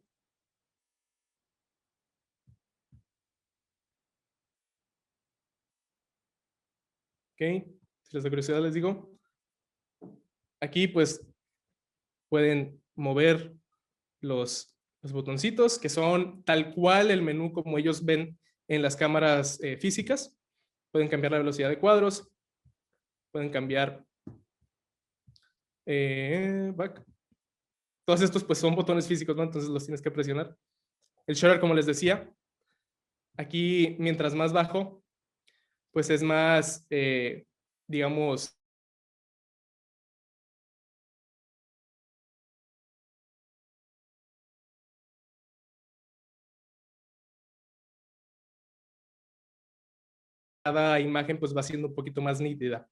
A: Ok, si les da curiosidad les digo. Aquí pues pueden mover los botoncitos, que son tal cual el menú como ellos ven en las cámaras físicas. Pueden cambiar la velocidad de cuadros, pueden cambiar back. Todos estos pues son botones físicos, ¿no? Entonces los tienes que presionar. El shutter, como les decía, aquí mientras más bajo, pues es más, digamos, cada imagen pues va siendo un poquito más nítida.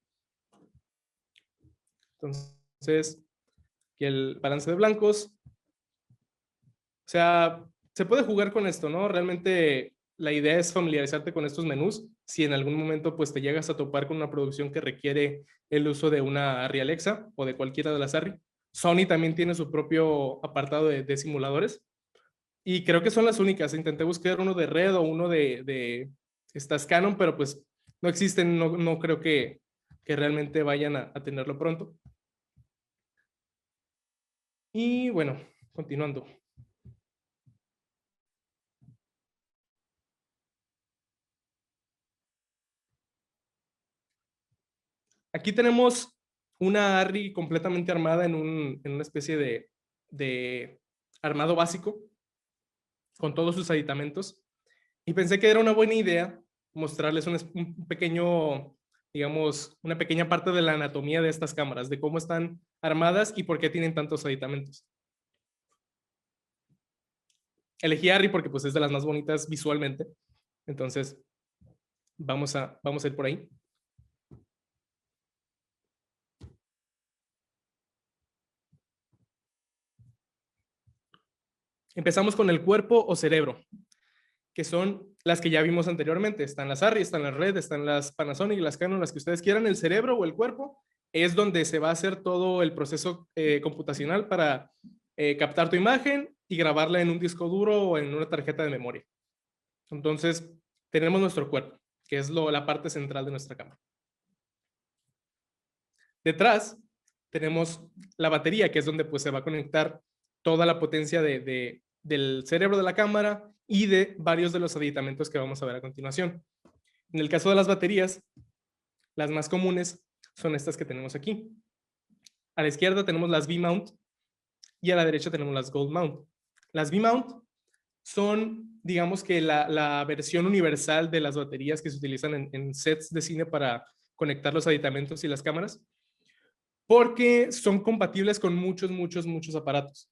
A: Entonces, aquí el balance de blancos. O sea, se puede jugar con esto, ¿no? Realmente la idea es familiarizarte con estos menús. Si en algún momento pues te llegas a topar con una producción que requiere el uso de una Arri Alexa o de cualquiera de las Arri. Sony también tiene su propio apartado de simuladores. Y creo que son las únicas. Intenté buscar uno de Red o uno de estas Canon, pero pues no existen, no creo que realmente vayan a tenerlo pronto. Y bueno, continuando. Aquí tenemos una Arri completamente armada en una especie de armado básico con todos sus aditamentos y pensé que era una buena idea mostrarles un pequeño, digamos, una pequeña parte de la anatomía de estas cámaras, de cómo están armadas y por qué tienen tantos aditamentos. Elegí a Arri porque pues es de las más bonitas visualmente, entonces vamos a ir por ahí. Empezamos con el cuerpo o cerebro, que son las que ya vimos anteriormente. Están las Arri, están las Red, están las Panasonic, las Canon, las que ustedes quieran. El cerebro o el cuerpo es donde se va a hacer todo el proceso computacional para captar tu imagen y grabarla en un disco duro o en una tarjeta de memoria. Entonces, tenemos nuestro cuerpo, que es la parte central de nuestra cámara. Detrás tenemos la batería, que es donde pues, se va a conectar toda la potencia del cerebro de la cámara y de varios de los aditamentos que vamos a ver a continuación. En el caso de las baterías, las más comunes son estas que tenemos aquí. A la izquierda tenemos las V-mount y a la derecha tenemos las Gold Mount. Las V-mount son, digamos que la versión universal de las baterías que se utilizan en sets de cine para conectar los aditamentos y las cámaras, porque son compatibles con muchos aparatos.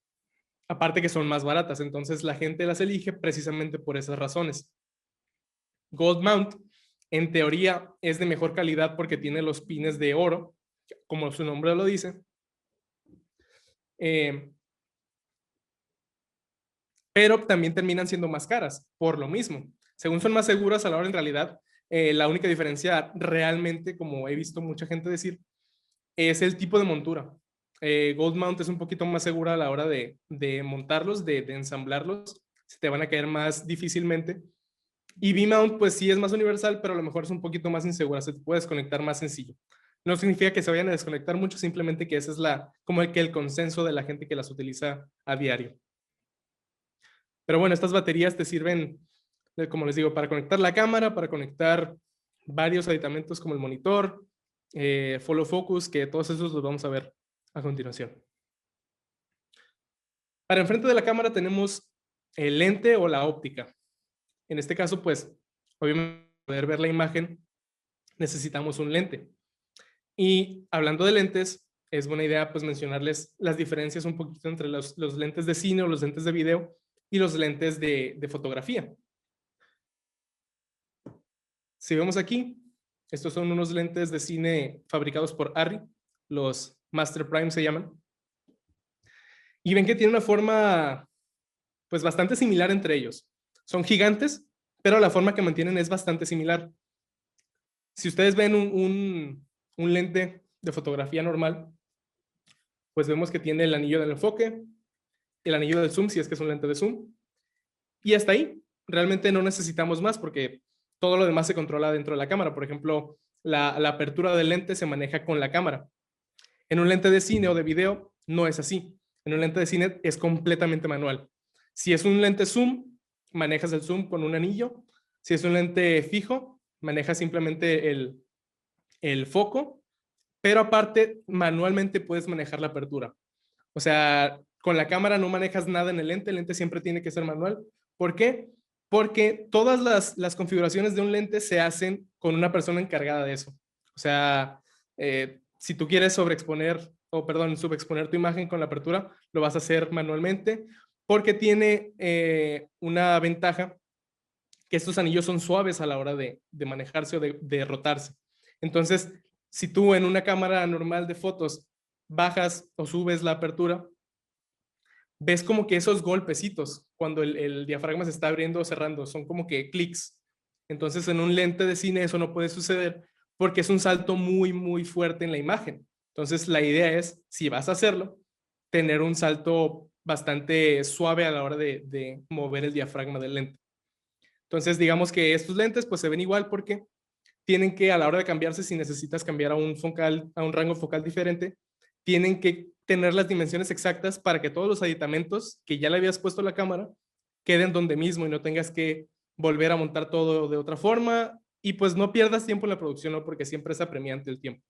A: Aparte que son más baratas, entonces la gente las elige precisamente por esas razones. Gold Mount, en teoría, es de mejor calidad porque tiene los pines de oro, como su nombre lo dice. Pero también terminan siendo más caras por lo mismo. Según son más seguras a la hora, en realidad, la única diferencia realmente, como he visto mucha gente decir, es el tipo de montura. Gold Mount es un poquito más segura a la hora de montarlos, de ensamblarlos. Se te van a caer más difícilmente. Y V-Mount, pues sí es más universal, pero a lo mejor es un poquito más insegura. Se te puede desconectar más sencillo. No significa que se vayan a desconectar mucho, simplemente que ese es como el consenso de la gente que las utiliza a diario. Pero bueno, estas baterías te sirven, como les digo, para conectar la cámara, para conectar varios aditamentos como el monitor, follow focus, que todos esos los vamos a ver a continuación. Para enfrente de la cámara tenemos el lente o la óptica. En este caso, pues, obviamente, para poder ver la imagen, necesitamos un lente. Y hablando de lentes, es buena idea pues mencionarles las diferencias un poquito entre los lentes de cine o los lentes de video y los lentes de fotografía. Si vemos aquí, estos son unos lentes de cine fabricados por Arri, los Master Prime se llaman. Y ven que tiene una forma pues bastante similar entre ellos. Son gigantes, pero la forma que mantienen es bastante similar. Si ustedes ven un lente de fotografía normal, pues vemos que tiene el anillo del enfoque, el anillo del zoom, si es que es un lente de zoom, y hasta ahí. Realmente no necesitamos más porque todo lo demás se controla dentro de la cámara. Por ejemplo, la apertura del lente se maneja con la cámara. En un lente de cine o de video no es así. En un lente de cine es completamente manual. Si es un lente zoom, manejas el zoom con un anillo. Si es un lente fijo, manejas simplemente el foco, pero aparte manualmente puedes manejar la apertura. O sea, con la cámara no manejas nada en el lente siempre tiene que ser manual. ¿Por qué? Porque todas las configuraciones de un lente se hacen con una persona encargada de eso. O sea, si tú quieres subexponer tu imagen con la apertura, lo vas a hacer manualmente porque tiene una ventaja que estos anillos son suaves a la hora de manejarse o de rotarse. Entonces, si tú en una cámara normal de fotos bajas o subes la apertura, ves como que esos golpecitos cuando el diafragma se está abriendo o cerrando, son como que clics. Entonces, en un lente de cine eso no puede suceder porque es un salto muy fuerte en la imagen. Entonces, la idea es, si vas a hacerlo, tener un salto bastante suave a la hora de mover el diafragma del lente. Entonces, digamos que estos lentes pues se ven igual porque tienen que, a la hora de cambiarse, si necesitas cambiar a un rango focal diferente, tienen que tener las dimensiones exactas para que todos los aditamentos que ya le habías puesto a la cámara queden donde mismo y no tengas que volver a montar todo de otra forma y pues no pierdas tiempo en la producción, ¿no? Porque siempre es apremiante el tiempo.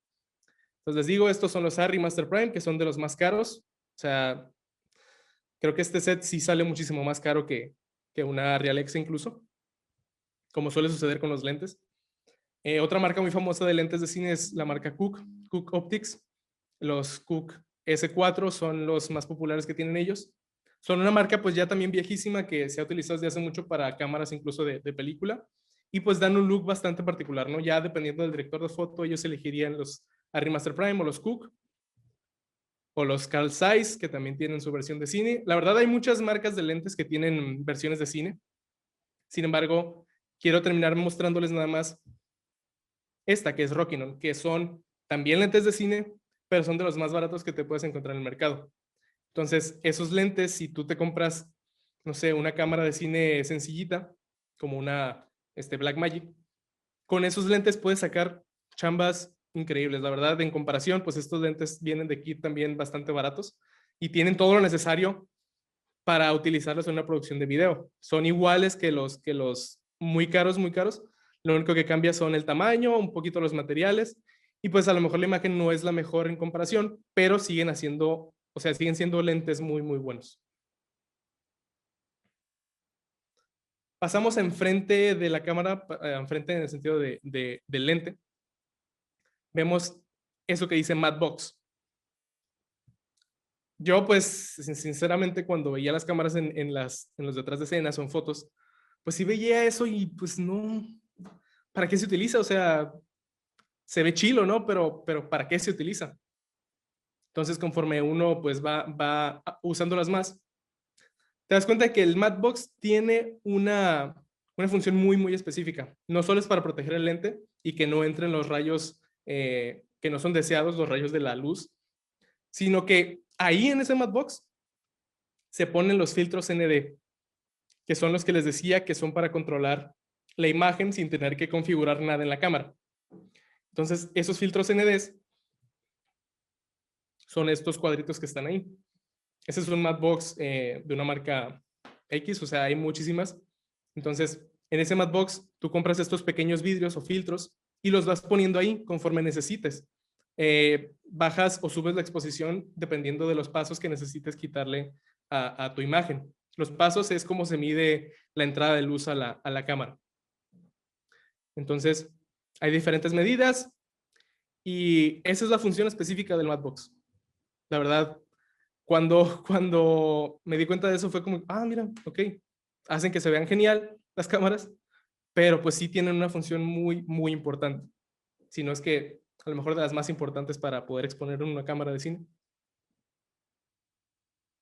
A: Entonces les digo, estos son los Arri Master Prime, que son de los más caros. O sea, Creo que este set sí sale muchísimo más caro que una Realexa incluso, como suele suceder con los lentes. Otra marca muy famosa de lentes de cine es la marca Cooke Optics. Los Cooke S4 son los más populares que tienen ellos. Son una marca pues ya también viejísima que se ha utilizado desde hace mucho para cámaras incluso de película y pues dan un look bastante particular, ¿no? Ya dependiendo del director de foto, ellos elegirían los Arri Master Prime o los Cooke o los Carl Zeiss, que también tienen su versión de cine. La verdad hay muchas marcas de lentes que tienen versiones de cine. Sin embargo, quiero terminar mostrándoles nada más esta, que es Rokinon, que son también lentes de cine, pero son de los más baratos que te puedes encontrar en el mercado. Entonces, esos lentes, si tú te compras, no sé, una cámara de cine sencillita, como una Blackmagic, con esos lentes puedes sacar chambas increíbles. La verdad, en comparación, pues estos lentes vienen de kit también bastante baratos y tienen todo lo necesario para utilizarlos en una producción de video. Son iguales que los muy caros, muy caros. Lo único que cambia son el tamaño, un poquito los materiales, y pues a lo mejor la imagen no es la mejor en comparación, pero siguen haciendo, o sea, siguen siendo lentes muy, muy buenos. Pasamos enfrente de la cámara, enfrente en el sentido del lente. Vemos eso que dice Matte Box. Yo, pues, sinceramente, cuando veía las cámaras en los detrás de escenas o en fotos, pues sí veía eso y pues no, ¿para qué se utiliza? O sea, se ve chilo, ¿no? Pero ¿para qué se utiliza? Entonces, conforme uno pues va usándolas más, te das cuenta que el Mattebox tiene una función muy, muy específica. No solo es para proteger el lente y que no entren los rayos que no son deseados, los rayos de la luz, sino que ahí en ese Mattebox se ponen los filtros ND, que son los que les decía que son para controlar la imagen sin tener que configurar nada en la cámara. Entonces, esos filtros NDs son estos cuadritos que están ahí. Ese es un Mattebox de una marca X, o sea, hay muchísimas. Entonces, en ese Mattebox, tú compras estos pequeños vidrios o filtros y los vas poniendo ahí conforme necesites. Bajas o subes la exposición dependiendo de los pasos que necesites quitarle a tu imagen. Los pasos es como se mide la entrada de luz a la cámara. Entonces, hay diferentes medidas y esa es la función específica del Mattebox. La verdad, cuando me di cuenta de eso fue como, mira, ok, hacen que se vean genial las cámaras, pero pues sí tienen una función muy, muy importante. Si no es que a lo mejor de las más importantes para poder exponer en una cámara de cine.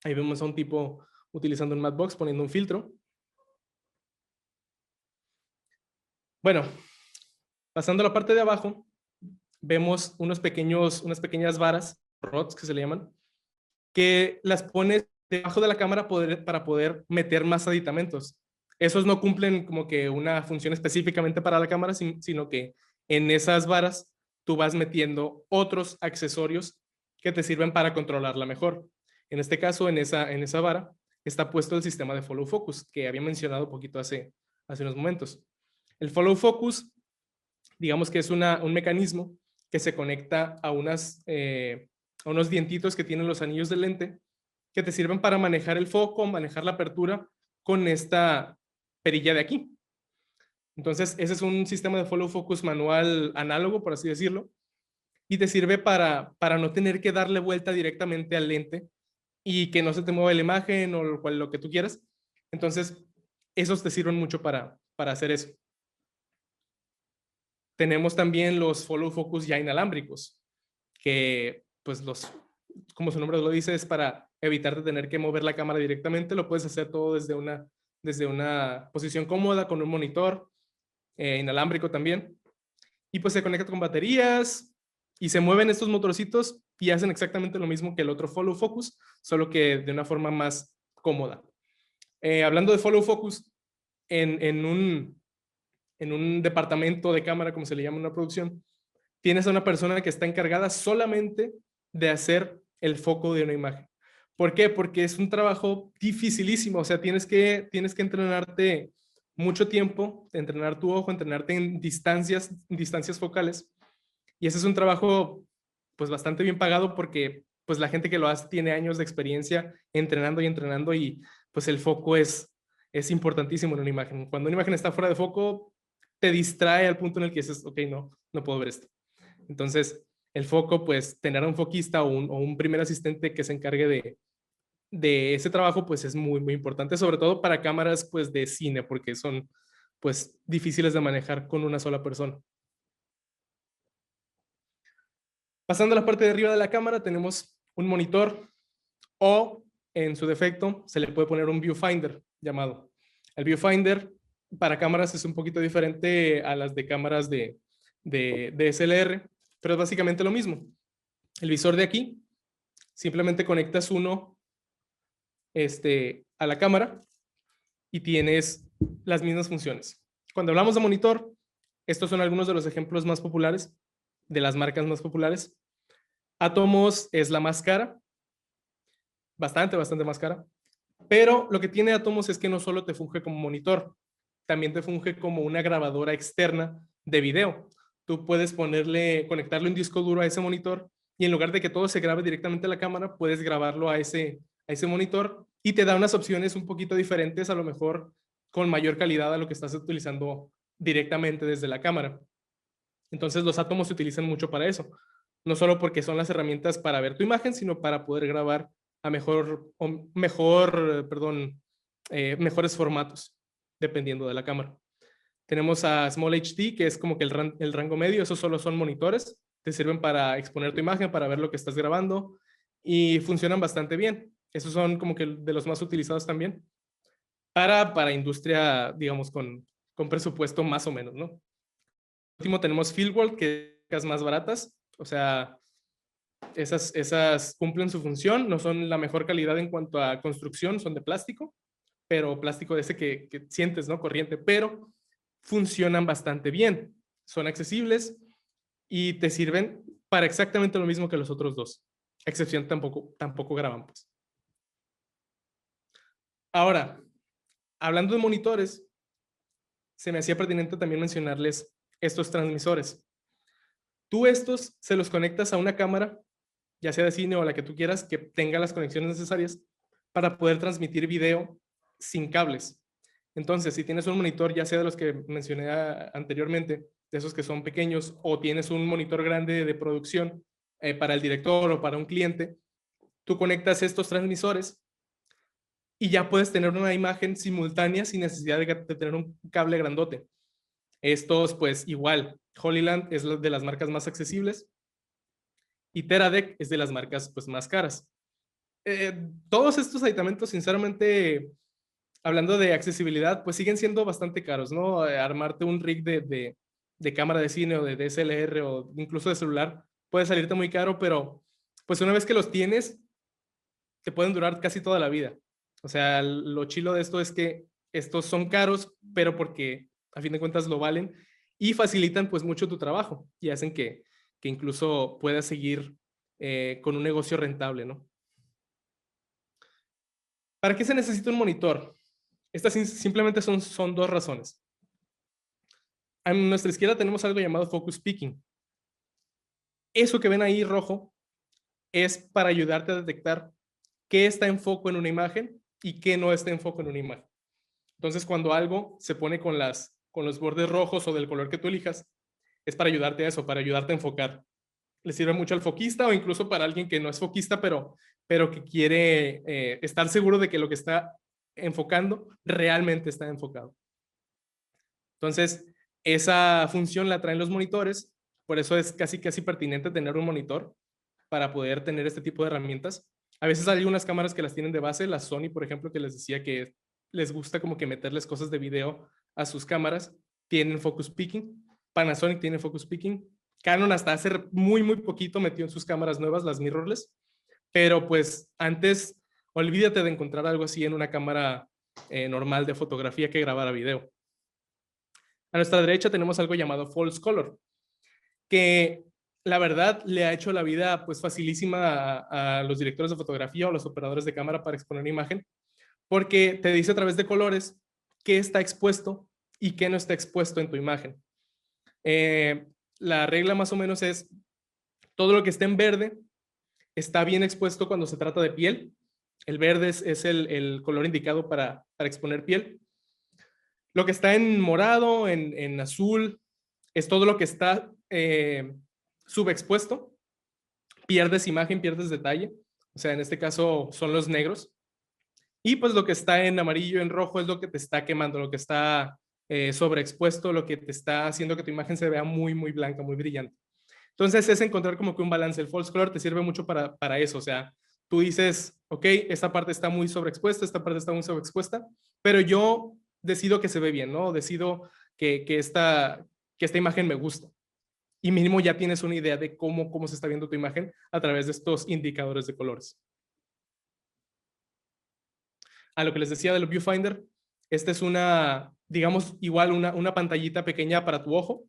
A: Ahí vemos a un tipo utilizando un Mattebox, poniendo un filtro. Bueno, pasando a la parte de abajo, vemos unas pequeñas varas, rods que se le llaman, que las pones debajo de la cámara para poder meter más aditamentos. Esos no cumplen como que una función específicamente para la cámara, sino que en esas varas tú vas metiendo otros accesorios que te sirven para controlarla mejor. En este caso, en esa vara, está puesto el sistema de follow focus, que había mencionado un poquito hace unos momentos. El follow focus, digamos que es un mecanismo que se conecta a unos dientitos que tienen los anillos del lente, que te sirven para manejar el foco, manejar la apertura con esta perilla de aquí. Entonces, ese es un sistema de follow focus manual análogo, por así decirlo, y te sirve para no tener que darle vuelta directamente al lente y que no se te mueva la imagen o lo que tú quieras. Entonces, esos te sirven mucho para hacer eso. Tenemos también los follow focus ya inalámbricos, que pues como su nombre lo dice, es para evitar de tener que mover la cámara directamente. Lo puedes hacer todo desde una posición cómoda con un monitor inalámbrico también. Y pues se conecta con baterías y se mueven estos motorcitos y hacen exactamente lo mismo que el otro follow focus, solo que de una forma más cómoda. Hablando de follow focus, en un departamento de cámara, como se le llama en una producción, tienes a una persona que está encargada solamente de hacer el foco de una imagen. ¿Por qué? Porque es un trabajo dificilísimo, o sea, tienes que entrenarte mucho tiempo, entrenar tu ojo, entrenarte en distancias focales, y ese es un trabajo pues bastante bien pagado porque pues la gente que lo hace tiene años de experiencia entrenando y entrenando y pues el foco es importantísimo en una imagen. Cuando una imagen está fuera de foco, te distrae al punto en el que dices, ok, no puedo ver esto. Entonces, el foco, pues tener a un foquista o un primer asistente que se encargue de ese trabajo, pues es muy, muy importante, sobre todo para cámaras pues de cine, porque son pues difíciles de manejar con una sola persona. Pasando a la parte de arriba de la cámara, tenemos un monitor o, en su defecto, se le puede poner un viewfinder llamado. El viewfinder para cámaras es un poquito diferente a las de cámaras de DSLR, pero es básicamente lo mismo. El visor de aquí, simplemente conectas uno a la cámara y tienes las mismas funciones. Cuando hablamos de monitor, estos son algunos de los ejemplos más populares, de las marcas más populares. Atomos es la más cara, bastante más cara, pero lo que tiene Atomos es que no solo te funge como monitor, también te funge como una grabadora externa de video. Tú puedes conectarle un disco duro a ese monitor y en lugar de que todo se grabe directamente a la cámara, puedes grabarlo a ese monitor y te da unas opciones un poquito diferentes, a lo mejor con mayor calidad a lo que estás utilizando directamente desde la cámara. Entonces los Atomos se utilizan mucho para eso, no solo porque son las herramientas para ver tu imagen, sino para poder grabar a mejores formatos, dependiendo de la cámara. Tenemos a Small HD, que es como que el rango medio, esos solo son monitores, te sirven para exponer tu imagen, para ver lo que estás grabando y funcionan bastante bien. Esos son como que de los más utilizados también para industria, digamos, con presupuesto más o menos, ¿no? Por último tenemos Fieldworld, que es más baratas, o sea, esas cumplen su función, no son la mejor calidad en cuanto a construcción, son de plástico, pero plástico de ese que sientes, ¿no? Corriente, pero funcionan bastante bien, son accesibles y te sirven para exactamente lo mismo que los otros dos, excepción tampoco graban, pues. Ahora, hablando de monitores, se me hacía pertinente también mencionarles estos transmisores. Tú estos se los conectas a una cámara, ya sea de cine o la que tú quieras, que tenga las conexiones necesarias para poder transmitir video sin cables. Entonces, si tienes un monitor, ya sea de los que mencioné anteriormente, de esos que son pequeños, o tienes un monitor grande de producción para el director o para un cliente, tú conectas estos transmisores y ya puedes tener una imagen simultánea sin necesidad de tener un cable grandote. Estos, pues igual, Holyland es de las marcas más accesibles y Teradek es de las marcas pues más caras. Todos estos aditamentos, sinceramente, hablando de accesibilidad, pues siguen siendo bastante caros, ¿no? Armarte un rig de cámara de cine o de DSLR o incluso de celular puede salirte muy caro, pero pues una vez que los tienes, te pueden durar casi toda la vida. O sea, lo chilo de esto es que estos son caros, pero porque a fin de cuentas lo valen y facilitan pues mucho tu trabajo y hacen que incluso puedas seguir con un negocio rentable, ¿no? ¿Para qué se necesita un monitor? Estas simplemente son dos razones. A nuestra izquierda tenemos algo llamado focus peaking. Eso que ven ahí rojo es para ayudarte a detectar qué está en foco en una imagen y qué no está en foco en una imagen. Entonces, cuando algo se pone con los bordes rojos o del color que tú elijas, es para ayudarte a eso, para ayudarte a enfocar. Le sirve mucho al foquista o incluso para alguien que no es foquista, pero que quiere estar seguro de que lo que está enfocando realmente está enfocado. Entonces, esa función la traen los monitores, por eso es casi pertinente tener un monitor para poder tener este tipo de herramientas. A veces hay unas cámaras que las tienen de base, la Sony, por ejemplo, que les decía que les gusta como que meterles cosas de video a sus cámaras, tienen focus peaking. Panasonic tiene focus peaking. Canon hasta hace muy poquito metió en sus cámaras nuevas las mirrorless, pero pues antes olvídate de encontrar algo así en una cámara normal de fotografía que grabara video. A nuestra derecha tenemos algo llamado false color, que la verdad le ha hecho la vida pues facilísima a los directores de fotografía o los operadores de cámara para exponer una imagen, porque te dice a través de colores qué está expuesto y qué no está expuesto en tu imagen. La regla más o menos es todo lo que esté en verde está bien expuesto cuando se trata de piel. El verde es el color indicado para exponer piel. Lo que está en morado, en azul, es todo lo que está subexpuesto. Pierdes imagen, pierdes detalle. O sea, en este caso son los negros. Y pues lo que está en amarillo, en rojo, es lo que te está quemando, lo que está sobreexpuesto, lo que te está haciendo que tu imagen se vea muy, muy blanca, muy brillante. Entonces es encontrar como que un balance. El false color te sirve mucho para eso. O sea, tú dices, ok, esta parte está muy sobreexpuesta, esta parte está muy sobreexpuesta, pero yo decido que se ve bien, ¿no? Decido que esta imagen me gusta. Y mínimo ya tienes una idea de cómo se está viendo tu imagen a través de estos indicadores de colores. A lo que les decía del viewfinder, esta es una, digamos, igual una pantallita pequeña para tu ojo,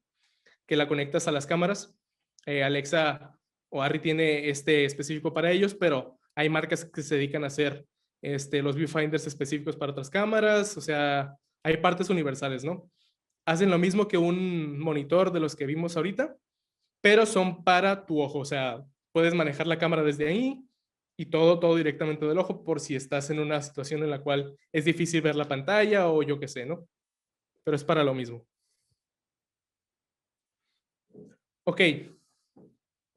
A: que la conectas a las cámaras. Alexa o Arri tiene este específico para ellos, pero hay marcas que se dedican a hacer los viewfinders específicos para otras cámaras, o sea, hay partes universales, ¿no? Hacen lo mismo que un monitor de los que vimos ahorita, pero son para tu ojo, o sea, puedes manejar la cámara desde ahí y todo directamente del ojo por si estás en una situación en la cual es difícil ver la pantalla o yo qué sé, ¿no? Pero es para lo mismo. Ok,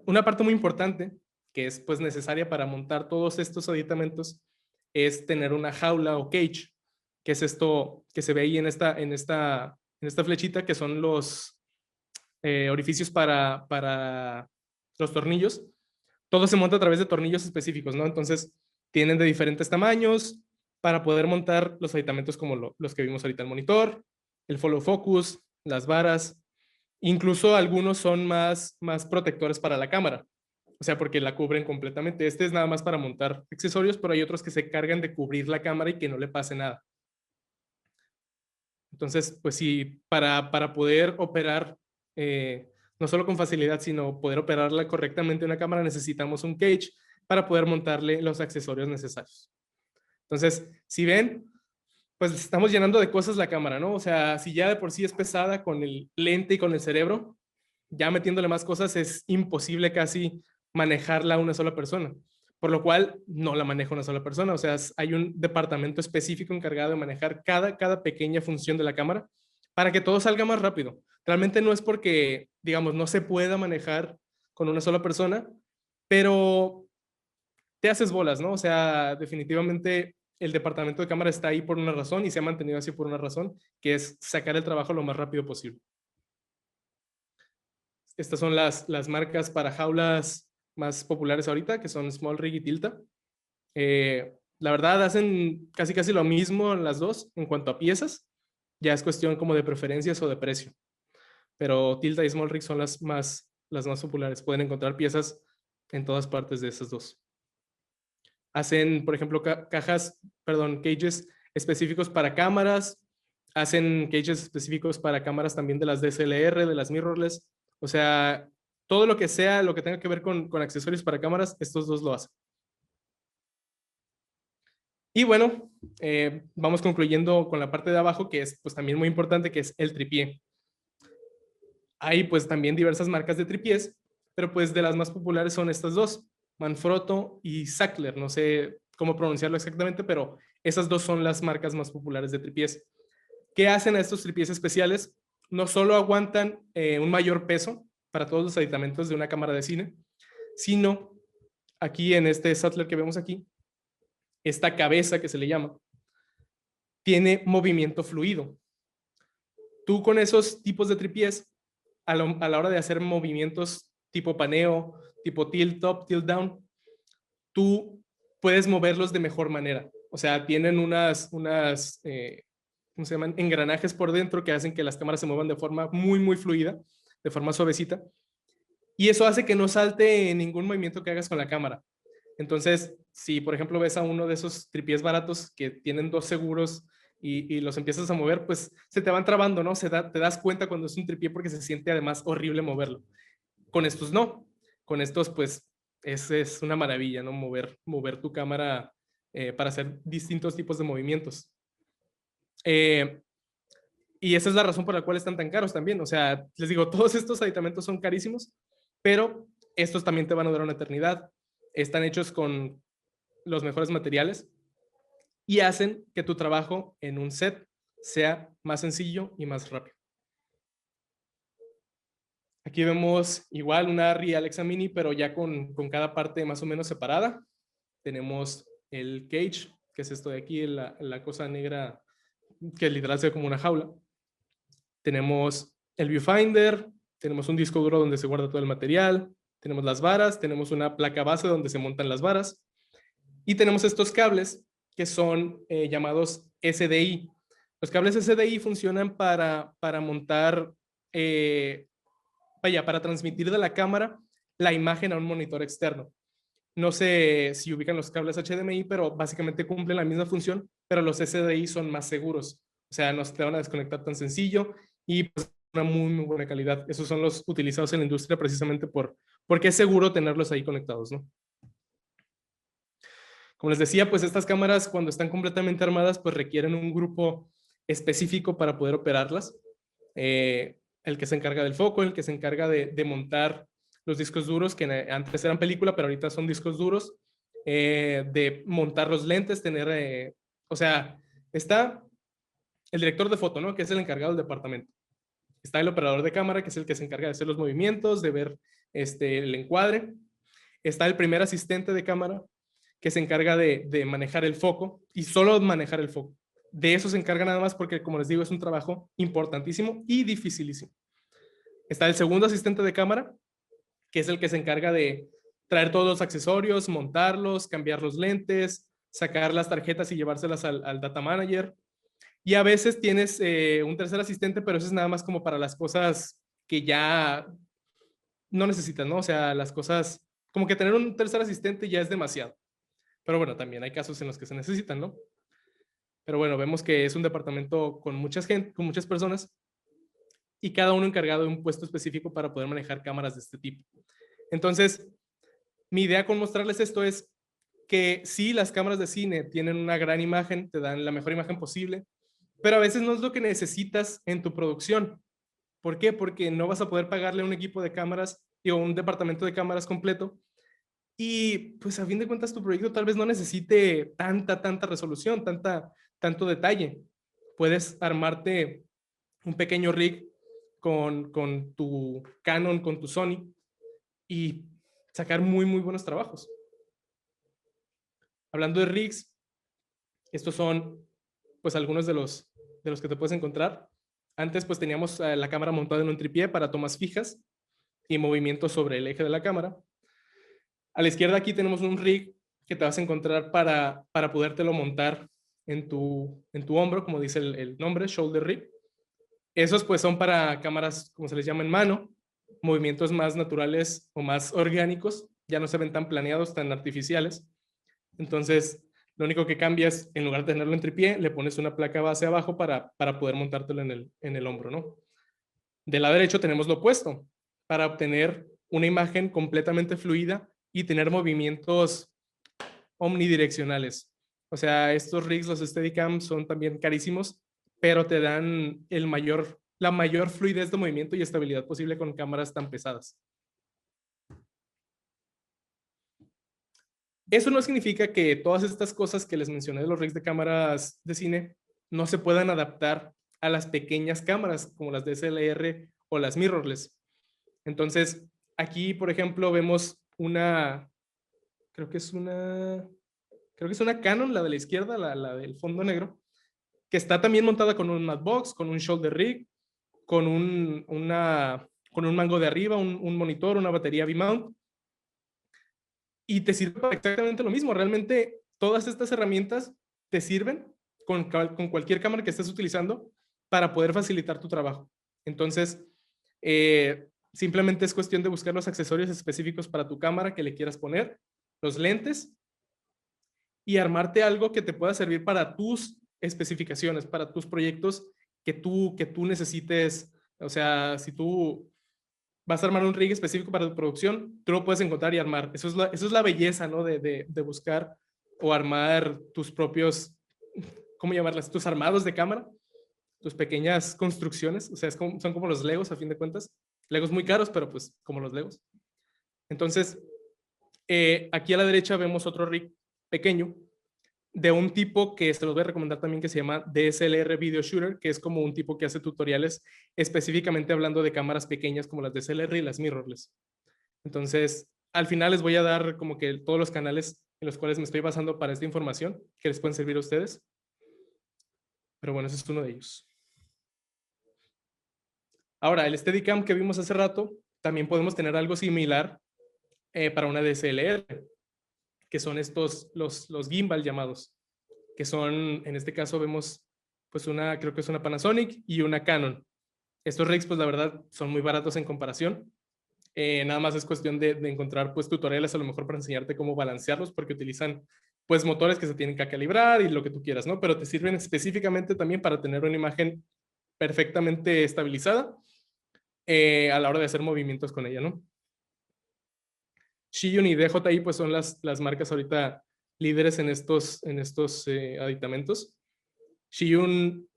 A: una parte muy importante que es pues necesaria para montar todos estos aditamentos es tener una jaula o cage, que es esto que se ve ahí en esta flechita, que son los orificios para los tornillos. Todo se monta a través de tornillos específicos, ¿no? Entonces, tienen de diferentes tamaños para poder montar los aditamentos como los que vimos ahorita, el monitor, el follow focus, las varas, incluso algunos son más protectores para la cámara, o sea, porque la cubren completamente. Este es nada más para montar accesorios, pero hay otros que se cargan de cubrir la cámara y que no le pase nada. Entonces, pues sí, para poder operar no solo con facilidad, sino poder operarla correctamente una cámara, necesitamos un cage para poder montarle los accesorios necesarios. Entonces, si ven, pues estamos llenando de cosas la cámara, ¿no? O sea, si ya de por sí es pesada con el lente y con el cerebro, ya metiéndole más cosas es imposible casi manejarla a una sola persona, por lo cual no la maneja una sola persona, o sea, hay un departamento específico encargado de manejar cada pequeña función de la cámara para que todo salga más rápido. Realmente no es porque, digamos, no se pueda manejar con una sola persona, pero te haces bolas, ¿no? O sea, definitivamente el departamento de cámara está ahí por una razón y se ha mantenido así por una razón, que es sacar el trabajo lo más rápido posible. Estas son las marcas para jaulas más populares ahorita, que son Small Rig y Tilta. La verdad, hacen casi lo mismo las dos en cuanto a piezas. Ya es cuestión como de preferencias o de precio. Pero Tilta y Small Rig son las más populares. Pueden encontrar piezas en todas partes de esas dos. Hacen, por ejemplo, cages específicos para cámaras. Hacen cages específicos para cámaras también de las DSLR, de las mirrorless. O sea, todo lo que sea, lo que tenga que ver con accesorios para cámaras, estos dos lo hacen. Y bueno, vamos concluyendo con la parte de abajo, que es pues también muy importante, que es el tripié. Hay pues también diversas marcas de tripiés, pero pues de las más populares son estas dos, Manfrotto y Sachtler. No sé cómo pronunciarlo exactamente, pero esas dos son las marcas más populares de tripiés. ¿Qué hacen a estos tripiés especiales? No solo aguantan un mayor peso para todos los aditamentos de una cámara de cine, sino aquí en este Sachtler que vemos aquí, esta cabeza que se le llama, tiene movimiento fluido. Tú con esos tipos de tripiés, a la hora de hacer movimientos tipo paneo, tipo tilt up, tilt down, tú puedes moverlos de mejor manera. O sea, tienen ¿cómo se llaman? Engranajes por dentro que hacen que las cámaras se muevan de forma muy fluida, de forma suavecita. Y eso hace que no salte ningún movimiento que hagas con la cámara. Entonces, si por ejemplo ves a uno de esos tripiés baratos que tienen dos seguros y los empiezas a mover, pues se te van trabando, ¿no? Te das cuenta cuando es un tripié porque se siente además horrible moverlo. Con estos no. Con estos, pues, es una maravilla, ¿no? Mover tu cámara para hacer distintos tipos de movimientos. Y esa es la razón por la cual están tan caros también. O sea, les digo, todos estos aditamentos son carísimos, pero estos también te van a durar una eternidad. están hechos con los mejores materiales y hacen que tu trabajo en un set sea más sencillo y más rápido. Aquí vemos igual una Arri Alexa Mini, pero ya con cada parte más o menos separada. Tenemos el cage, que es esto de aquí, la cosa negra que literal se ve como una jaula. Tenemos el viewfinder, tenemos un disco duro donde se guarda todo el material, tenemos las varas, tenemos una placa base donde se montan las varas y tenemos estos cables que son llamados SDI. Los cables SDI funcionan para montar, para transmitir de la cámara la imagen a un monitor externo. No sé si ubican los cables HDMI, pero básicamente cumplen la misma función, pero los SDI son más seguros. O sea, no se te van a desconectar tan sencillo y pues una muy buena calidad. Esos son los utilizados en la industria precisamente porque es seguro tenerlos ahí conectados, ¿no? Como les decía, pues estas cámaras cuando están completamente armadas, pues requieren un grupo específico para poder operarlas. El que se encarga del foco, el que se encarga de montar los discos duros, que antes eran película, pero ahorita son discos duros, de montar los lentes, o sea, está el director de foto, ¿no? Que es el encargado del departamento. Está el operador de cámara, que es el que se encarga de hacer los movimientos, de ver el encuadre. Está el primer asistente de cámara, que se encarga de manejar el foco y solo manejar el foco. De eso se encarga nada más porque, como les digo, es un trabajo importantísimo y dificilísimo. Está el segundo asistente de cámara, que es el que se encarga de traer todos los accesorios, montarlos, cambiar los lentes, sacar las tarjetas y llevárselas al data manager. Y a veces tienes un tercer asistente, pero eso es nada más como para las cosas que ya no necesitas, ¿no? O sea, las cosas, como que tener un tercer asistente ya es demasiado. Pero bueno, también hay casos en los que se necesitan, ¿no? Pero bueno, vemos que es un departamento con mucha gente, con muchas personas y cada uno encargado de un puesto específico para poder manejar cámaras de este tipo. Entonces, mi idea con mostrarles esto es que sí, las cámaras de cine tienen una gran imagen, te dan la mejor imagen posible, pero a veces no es lo que necesitas en tu producción. ¿Por qué? Porque no vas a poder pagarle a un equipo de cámaras o un departamento de cámaras completo y pues a fin de cuentas tu proyecto tal vez no necesite tanta resolución, tanto detalle. Puedes armarte un pequeño rig con tu Canon, con tu Sony y sacar muy buenos trabajos. Hablando de rigs, estos son pues algunos de los que te puedes encontrar. Antes pues teníamos la cámara montada en un tripié para tomas fijas y movimientos sobre el eje de la cámara. A la izquierda aquí tenemos un rig que te vas a encontrar para podértelo montar en tu hombro, como dice el nombre, shoulder rig. Esos pues son para cámaras, como se les llama en mano, movimientos más naturales o más orgánicos, ya no se ven tan planeados, tan artificiales. Entonces, lo único que cambia es, en lugar de tenerlo en tripié, le pones una placa base abajo para poder montártelo en el hombro, ¿no? Del lado derecho tenemos lo opuesto, para obtener una imagen completamente fluida y tener movimientos omnidireccionales. O sea, estos rigs, los Steadicam, son también carísimos, pero te dan la mayor fluidez de movimiento y estabilidad posible con cámaras tan pesadas. Eso no significa que todas estas cosas que les mencioné de los rigs de cámaras de cine no se puedan adaptar a las pequeñas cámaras como las DSLR o las mirrorless. Entonces, aquí, por ejemplo, vemos creo que es una Canon, la de la izquierda, la del fondo negro, que está también montada con un Matbox, con un shoulder rig, con un mango de arriba, un monitor, una batería V-mount, y te sirve para exactamente lo mismo. Realmente todas estas herramientas te sirven con cualquier cámara que estés utilizando para poder facilitar tu trabajo. Entonces, simplemente es cuestión de buscar los accesorios específicos para tu cámara que le quieras poner, los lentes, y armarte algo que te pueda servir para tus especificaciones, para tus proyectos que tú necesites. O sea, si tú vas a armar un rig específico para tu producción, tú lo puedes encontrar y armar. Eso es la belleza, ¿no? De buscar o armar tus propios, ¿cómo llamarlas? Tus armados de cámara, tus pequeñas construcciones. O sea, son como los Legos, a fin de cuentas. Legos muy caros, pero pues como los Legos. Entonces, Aquí a la derecha vemos otro rig pequeño de un tipo que se los voy a recomendar también, que se llama DSLR Video Shooter, que es como un tipo que hace tutoriales específicamente hablando de cámaras pequeñas como las DSLR y las mirrorless. Entonces, al final les voy a dar como que todos los canales en los cuales me estoy basando para esta información que les pueden servir a ustedes. Pero bueno, ese es uno de ellos. Ahora, el Steadicam que vimos hace rato, también podemos tener algo similar para una DSLR, que son estos, los gimbal llamados, que son, en este caso vemos, pues creo que es una Panasonic y una Canon. Estos rigs, pues la verdad, son muy baratos en comparación. Nada más es cuestión de encontrar, pues, tutoriales a lo mejor para enseñarte cómo balancearlos, porque utilizan, pues, motores que se tienen que calibrar y lo que tú quieras, ¿no? Pero te sirven específicamente también para tener una imagen perfectamente estabilizada a la hora de hacer movimientos con ella, ¿no? Zhiyun y DJI pues son las marcas ahorita líderes en estos aditamentos. Zhiyun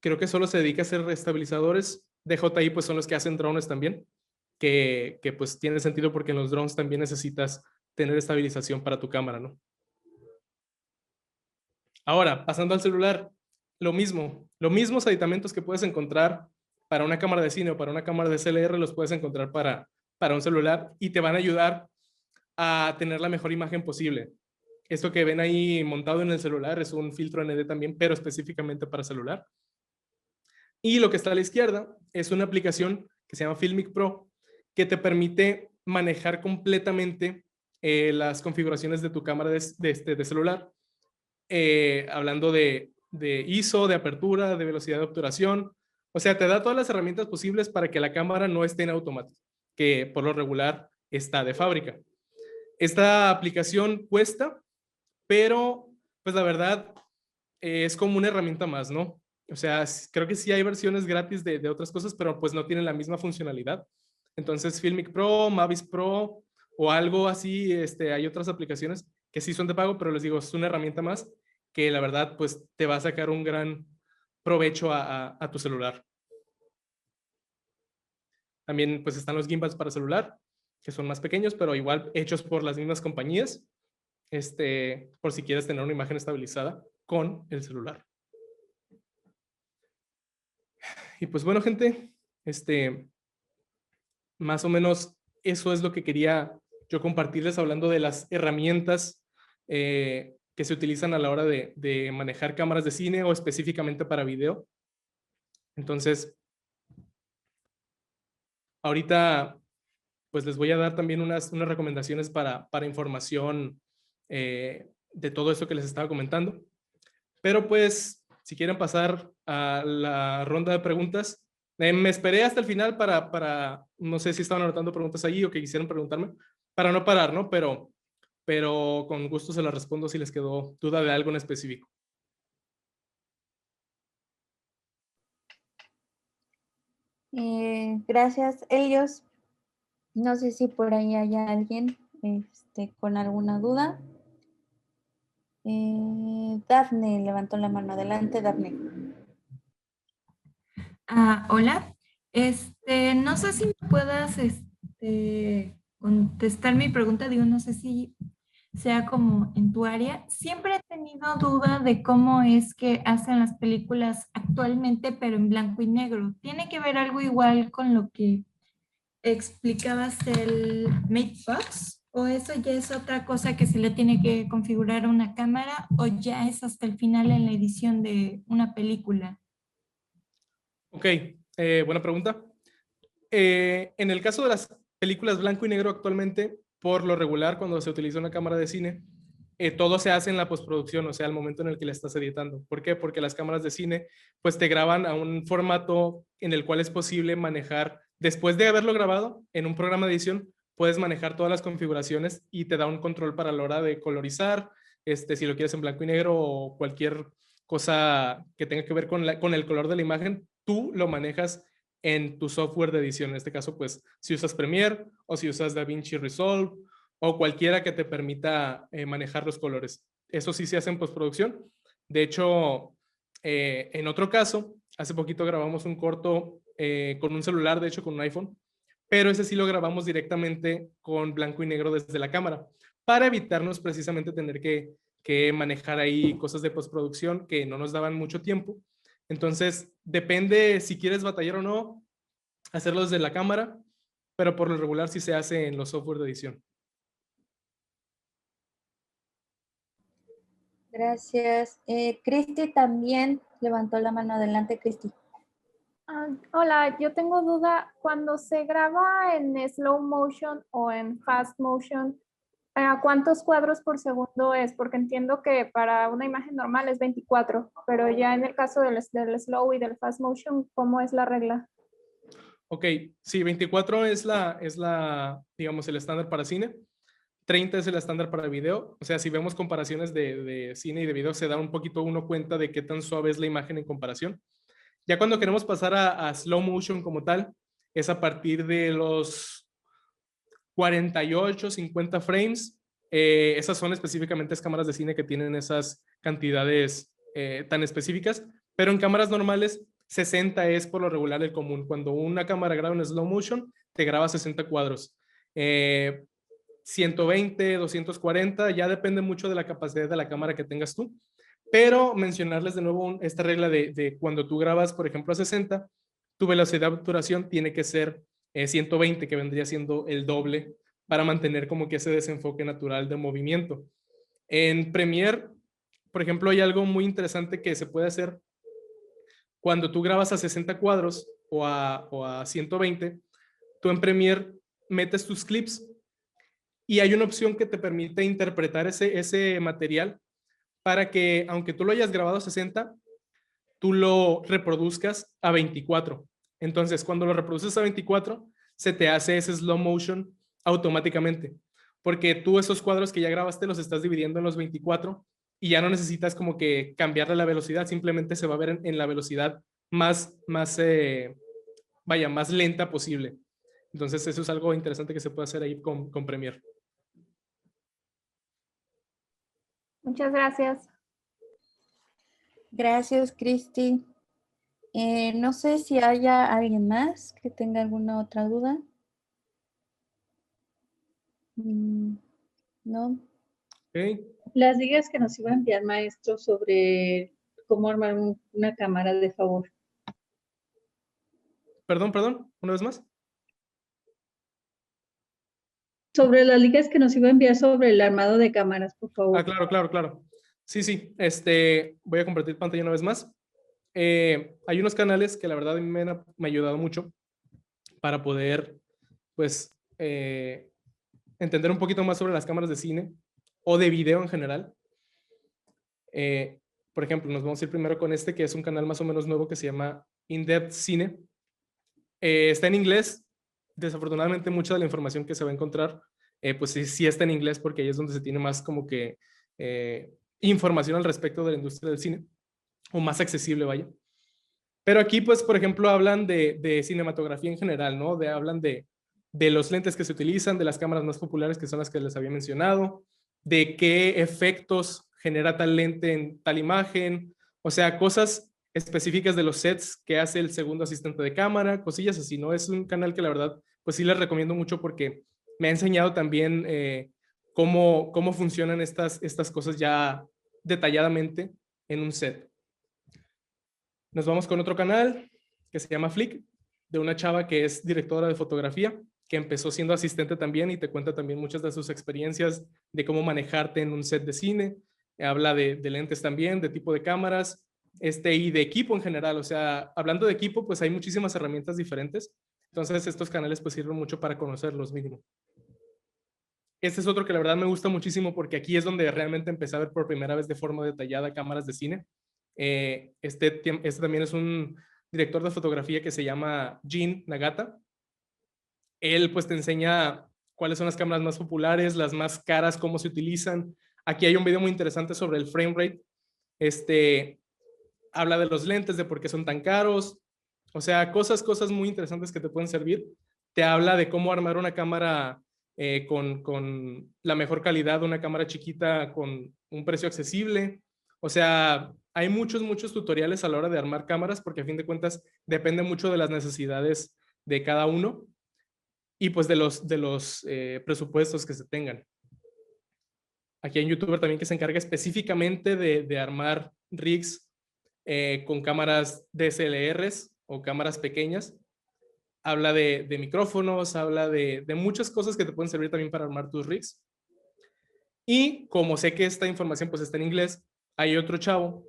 A: creo que solo se dedica a hacer estabilizadores. DJI pues son los que hacen drones también, que pues tiene sentido porque en los drones también necesitas tener estabilización para tu cámara, ¿no? Ahora, pasando al celular, lo mismo. Los mismos aditamentos que puedes encontrar para una cámara de cine o para una cámara de SLR los puedes encontrar para un celular y te van a ayudar a tener la mejor imagen posible. Esto que ven ahí montado en el celular es un filtro ND también, pero específicamente para celular. Y lo que está a la izquierda es una aplicación que se llama Filmic Pro, que te permite manejar completamente las configuraciones de tu cámara de celular, hablando de ISO, de apertura, de velocidad de obturación. O sea, te da todas las herramientas posibles para que la cámara no esté en automático, que por lo regular está de fábrica. Esta aplicación cuesta, pero pues la verdad es como una herramienta más, ¿no? O sea, creo que sí hay versiones gratis de otras cosas, pero pues no tienen la misma funcionalidad. Entonces, Filmic Pro, Mavis Pro o algo así, hay otras aplicaciones que sí son de pago, pero les digo, es una herramienta más que la verdad pues te va a sacar un gran provecho a tu celular. También pues están los gimbals para celular, que son más pequeños, pero igual hechos por las mismas compañías, por si quieres tener una imagen estabilizada con el celular. Y pues bueno, gente, más o menos eso es lo que quería yo compartirles hablando de las herramientas que se utilizan a la hora de manejar cámaras de cine o específicamente para video. Entonces, ahorita pues les voy a dar también unas recomendaciones para información de todo esto que les estaba comentando. Pero pues, si quieren pasar a la ronda de preguntas, me esperé hasta el final no sé si estaban anotando preguntas ahí o que quisieran preguntarme, para no parar, ¿no? Pero con gusto se las respondo si les quedó duda de algo en específico.
B: Gracias, Elios. No sé si por ahí haya alguien con alguna duda. Dafne levantó la mano. Adelante, Dafne.
C: Hola. No sé si me puedas contestar mi pregunta. Digo, no sé si sea como en tu área. Siempre he tenido duda de cómo es que hacen las películas actualmente, pero en blanco y negro. ¿Tiene que ver algo igual con lo que explicabas del Matebox? ¿O eso ya es otra cosa que se le tiene que configurar a una cámara? ¿O ya es hasta el final en la edición de una película?
A: Ok, buena pregunta. En el caso de las películas blanco y negro actualmente, por lo regular, cuando se utiliza una cámara de cine, todo se hace en la postproducción, o sea, al momento en el que la estás editando. ¿Por qué? Porque las cámaras de cine, pues te graban a un formato en el cual es posible manejar, después de haberlo grabado en un programa de edición, puedes manejar todas las configuraciones y te da un control para la hora de colorizar, si lo quieres en blanco y negro o cualquier cosa que tenga que ver con el color de la imagen, tú lo manejas en tu software de edición. En este caso, pues, si usas Premiere o si usas DaVinci Resolve o cualquiera que te permita manejar los colores. Eso sí se hace en postproducción. De hecho, en otro caso, hace poquito grabamos un corto con un celular, de hecho con un iPhone, pero ese sí lo grabamos directamente con blanco y negro desde la cámara, para evitarnos precisamente tener que manejar ahí cosas de postproducción que no nos daban mucho tiempo. Entonces, depende si quieres batallar o no, hacerlo desde la cámara, pero por lo regular sí se hace en los software de edición.
B: Gracias. Cristi también levantó la mano. Adelante, Cristi.
D: Hola, yo tengo duda. Cuando se graba en slow motion o en fast motion, ¿a cuántos cuadros por segundo es? Porque entiendo que para una imagen normal es 24, pero ya en el caso del slow y del fast motion, ¿cómo es la regla?
A: Ok, sí, 24 es digamos, el estándar para cine. 30 es el estándar para video. O sea, si vemos comparaciones de cine y de video, se da un poquito uno cuenta de qué tan suave es la imagen en comparación. Ya cuando queremos pasar a slow motion como tal, es a partir de los 48, 50 frames. Esas son específicamente cámaras de cine que tienen esas cantidades tan específicas, pero en cámaras normales 60 es por lo regular el común. Cuando una cámara graba en slow motion, te graba 60 cuadros. 120, 240, ya depende mucho de la capacidad de la cámara que tengas tú. Pero mencionarles de nuevo esta regla de cuando tú grabas, por ejemplo, a 60, tu velocidad de obturación tiene que ser 120, que vendría siendo el doble, para mantener como que ese desenfoque natural de movimiento. En Premiere, por ejemplo, hay algo muy interesante que se puede hacer cuando tú grabas a 60 cuadros o a 120, tú en Premiere metes tus clips y hay una opción que te permite interpretar ese material para que, aunque tú lo hayas grabado a 60, tú lo reproduzcas a 24. Entonces, cuando lo reproduces a 24, se te hace ese slow motion automáticamente, porque tú esos cuadros que ya grabaste los estás dividiendo en los 24 y ya no necesitas como que cambiarle la velocidad, simplemente se va a ver en la velocidad más lenta posible. Entonces, eso es algo interesante que se puede hacer ahí con Premiere.
D: Muchas gracias.
B: Gracias, Cristi. No sé si haya alguien más que tenga alguna otra duda. No.
A: Okay.
E: Las ligas que nos iba a enviar, maestro, sobre cómo armar una cámara, de favor.
A: Perdón, una vez más.
E: Sobre las ligas que nos iba a enviar sobre el armado de cámaras, por favor.
A: Claro. Sí. Voy a compartir pantalla una vez más. Hay unos canales que la verdad me han ayudado mucho para poder, pues, entender un poquito más sobre las cámaras de cine o de video en general. Por ejemplo, nos vamos a ir primero con que es un canal más o menos nuevo que se llama In-Depth Cine. Está en inglés. Desafortunadamente, mucha de la información que se va a encontrar, pues sí está en inglés, porque ahí es donde se tiene más como que información al respecto de la industria del cine, o más accesible, vaya. Pero aquí, pues, por ejemplo, hablan de cinematografía en general, ¿no? Hablan de los lentes que se utilizan, de las cámaras más populares, que son las que les había mencionado, de qué efectos genera tal lente en tal imagen, o sea, cosas específicas de los sets que hace el segundo asistente de cámara, cosillas así, ¿no? Es un canal que la verdad, pues sí les recomiendo mucho porque me ha enseñado también cómo funcionan estas cosas ya detalladamente en un set. Nos vamos con otro canal que se llama Flick, de una chava que es directora de fotografía, que empezó siendo asistente también y te cuenta también muchas de sus experiencias de cómo manejarte en un set de cine. Habla de lentes también, de tipo de cámaras, y de equipo en general. O sea, hablando de equipo, pues hay muchísimas herramientas diferentes. Entonces, estos canales pues sirven mucho para conocerlos mínimo. Este es otro que la verdad me gusta muchísimo porque aquí es donde realmente empecé a ver por primera vez de forma detallada cámaras de cine. Este también es un director de fotografía que se llama Jin Nagata. Él pues te enseña cuáles son las cámaras más populares, las más caras, cómo se utilizan. Aquí hay un video muy interesante sobre el frame rate. Habla de los lentes, de por qué son tan caros. O sea, cosas muy interesantes que te pueden servir. Te habla de cómo armar una cámara con la mejor calidad, una cámara chiquita con un precio accesible. O sea, hay muchos tutoriales a la hora de armar cámaras porque a fin de cuentas depende mucho de las necesidades de cada uno y pues de los presupuestos que se tengan. Aquí hay un youtuber también que se encarga específicamente de armar rigs con cámaras DSLRs o cámaras pequeñas. Habla de micrófonos, habla de muchas cosas que te pueden servir también para armar tus rigs. Y como sé que esta información pues está en inglés, hay otro chavo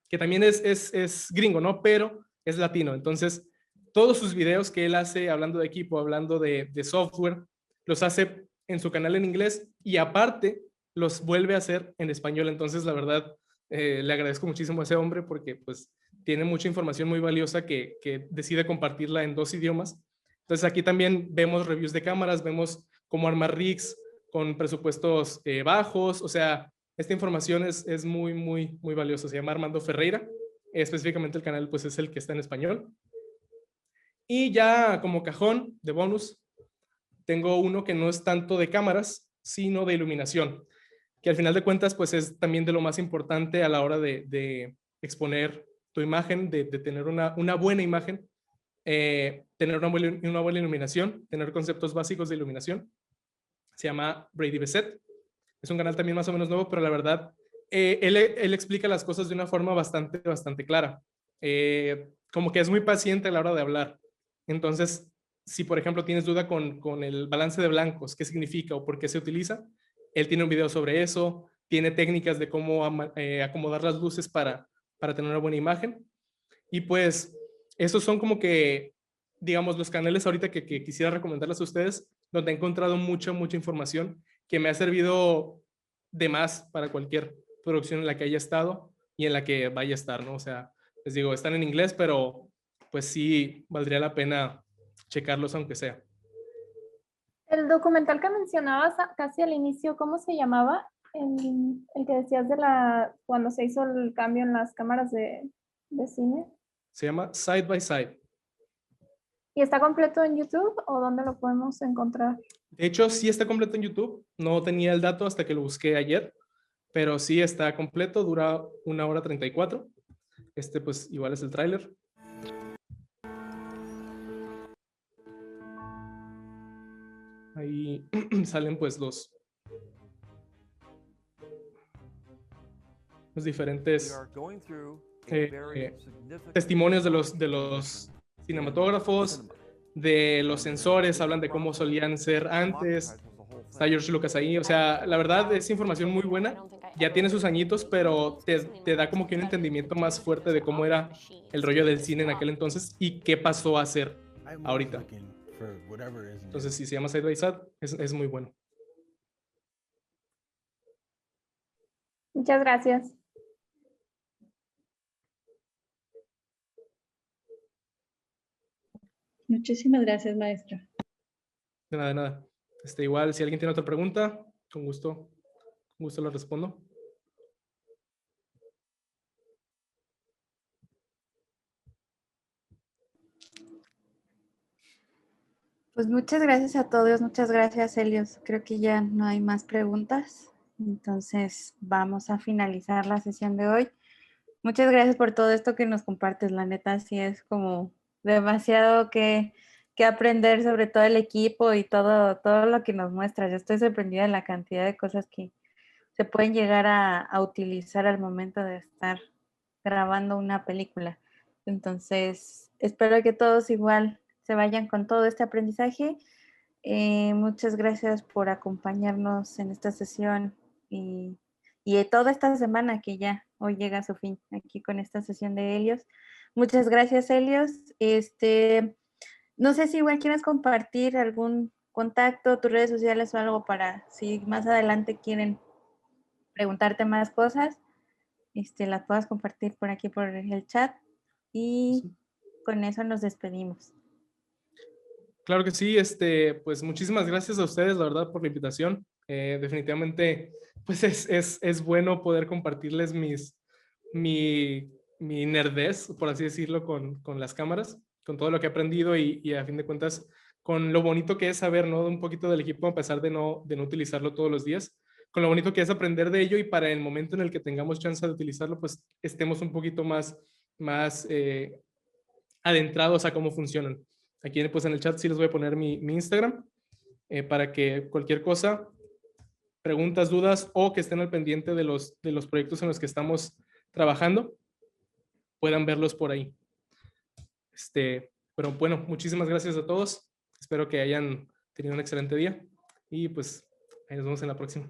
A: que también es gringo, ¿no? Pero es latino. Entonces, todos sus videos que él hace hablando de equipo, hablando de software, los hace en su canal en inglés y aparte los vuelve a hacer en español. Entonces, la verdad, le agradezco muchísimo a ese hombre porque pues tiene mucha información muy valiosa que decide compartirla en 2 idiomas. Entonces, aquí también vemos reviews de cámaras, vemos cómo armar rigs con presupuestos bajos. O sea, esta información es muy, muy, muy valiosa. Se llama Armando Ferreira. Específicamente el canal pues es el que está en español. Y ya como cajón de bonus, tengo uno que no es tanto de cámaras, sino de iluminación, que al final de cuentas pues es también de lo más importante a la hora de exponer tu imagen, de tener una buena imagen, tener una buena iluminación, tener conceptos básicos de iluminación. Se llama Brady Bessette. Es un canal también más o menos nuevo, pero la verdad, él explica las cosas de una forma bastante clara. Como que es muy paciente a la hora de hablar. Entonces, si por ejemplo tienes duda con el balance de blancos, qué significa o por qué se utiliza, él tiene un video sobre eso, tiene técnicas de cómo acomodar las luces para tener una buena imagen. Y pues, esos son como que, digamos, los canales ahorita que quisiera recomendarles a ustedes, donde he encontrado mucha información que me ha servido de más para cualquier producción en la que haya estado y en la que vaya a estar, ¿no? O sea, les digo, están en inglés, pero pues sí valdría la pena checarlos aunque sea.
D: El documental que mencionabas casi al inicio, ¿cómo se llamaba? El que decías de cuando se hizo el cambio en las cámaras de cine.
A: Se llama Side by Side.
D: ¿Y está completo en YouTube o dónde lo podemos encontrar?
A: De hecho, sí está completo en YouTube. No tenía el dato hasta que lo busqué ayer, pero sí está completo, dura 1 hora 34. Pues igual es el tráiler. Ahí salen pues los diferentes testimonios de los cinematógrafos, de los sensores, hablan de cómo solían ser antes. Está George Lucas ahí. O sea, la verdad es información muy buena. Ya tiene sus añitos, pero te da como que un entendimiento más fuerte de cómo era el rollo del cine en aquel entonces y qué pasó a ser ahorita. Entonces, si se llama Side by Side, es muy bueno.
D: Muchas gracias.
E: Muchísimas gracias, maestra.
A: De nada, de nada. Igual, si alguien tiene otra pregunta, con gusto lo respondo.
B: Pues muchas gracias a todos, muchas gracias, Helios. Creo que ya no hay más preguntas, entonces vamos a finalizar la sesión de hoy. Muchas gracias por todo esto que nos compartes, la neta, sí es como demasiado que aprender sobre todo el equipo y todo lo que nos muestras. Yo estoy sorprendida de la cantidad de cosas que se pueden llegar a utilizar al momento de estar grabando una película. Entonces, espero que todos igual se vayan con todo este aprendizaje. Muchas gracias por acompañarnos en esta sesión y toda esta semana que ya hoy llega a su fin aquí con esta sesión de Helios. Muchas gracias, Helios. No sé si igual quieres compartir algún contacto, tus redes sociales o algo para si más adelante quieren preguntarte más cosas, las puedas compartir por aquí por el chat y con eso nos despedimos.
A: Claro que sí, pues muchísimas gracias a ustedes, la verdad, por la invitación. Definitivamente, pues es bueno poder compartirles mi nerdez, por así decirlo, con las cámaras, con todo lo que he aprendido y a fin de cuentas, con lo bonito que es saber, ¿no? Un poquito del equipo, a pesar de no utilizarlo todos los días, con lo bonito que es aprender de ello y para el momento en el que tengamos chance de utilizarlo, pues estemos un poquito más adentrados a cómo funcionan. Aquí pues en el chat sí les voy a poner mi Instagram para que cualquier cosa, preguntas, dudas o que estén al pendiente de los proyectos en los que estamos trabajando, puedan verlos por ahí. Pero bueno, muchísimas gracias a todos. Espero que hayan tenido un excelente día y pues ahí nos vemos en la próxima.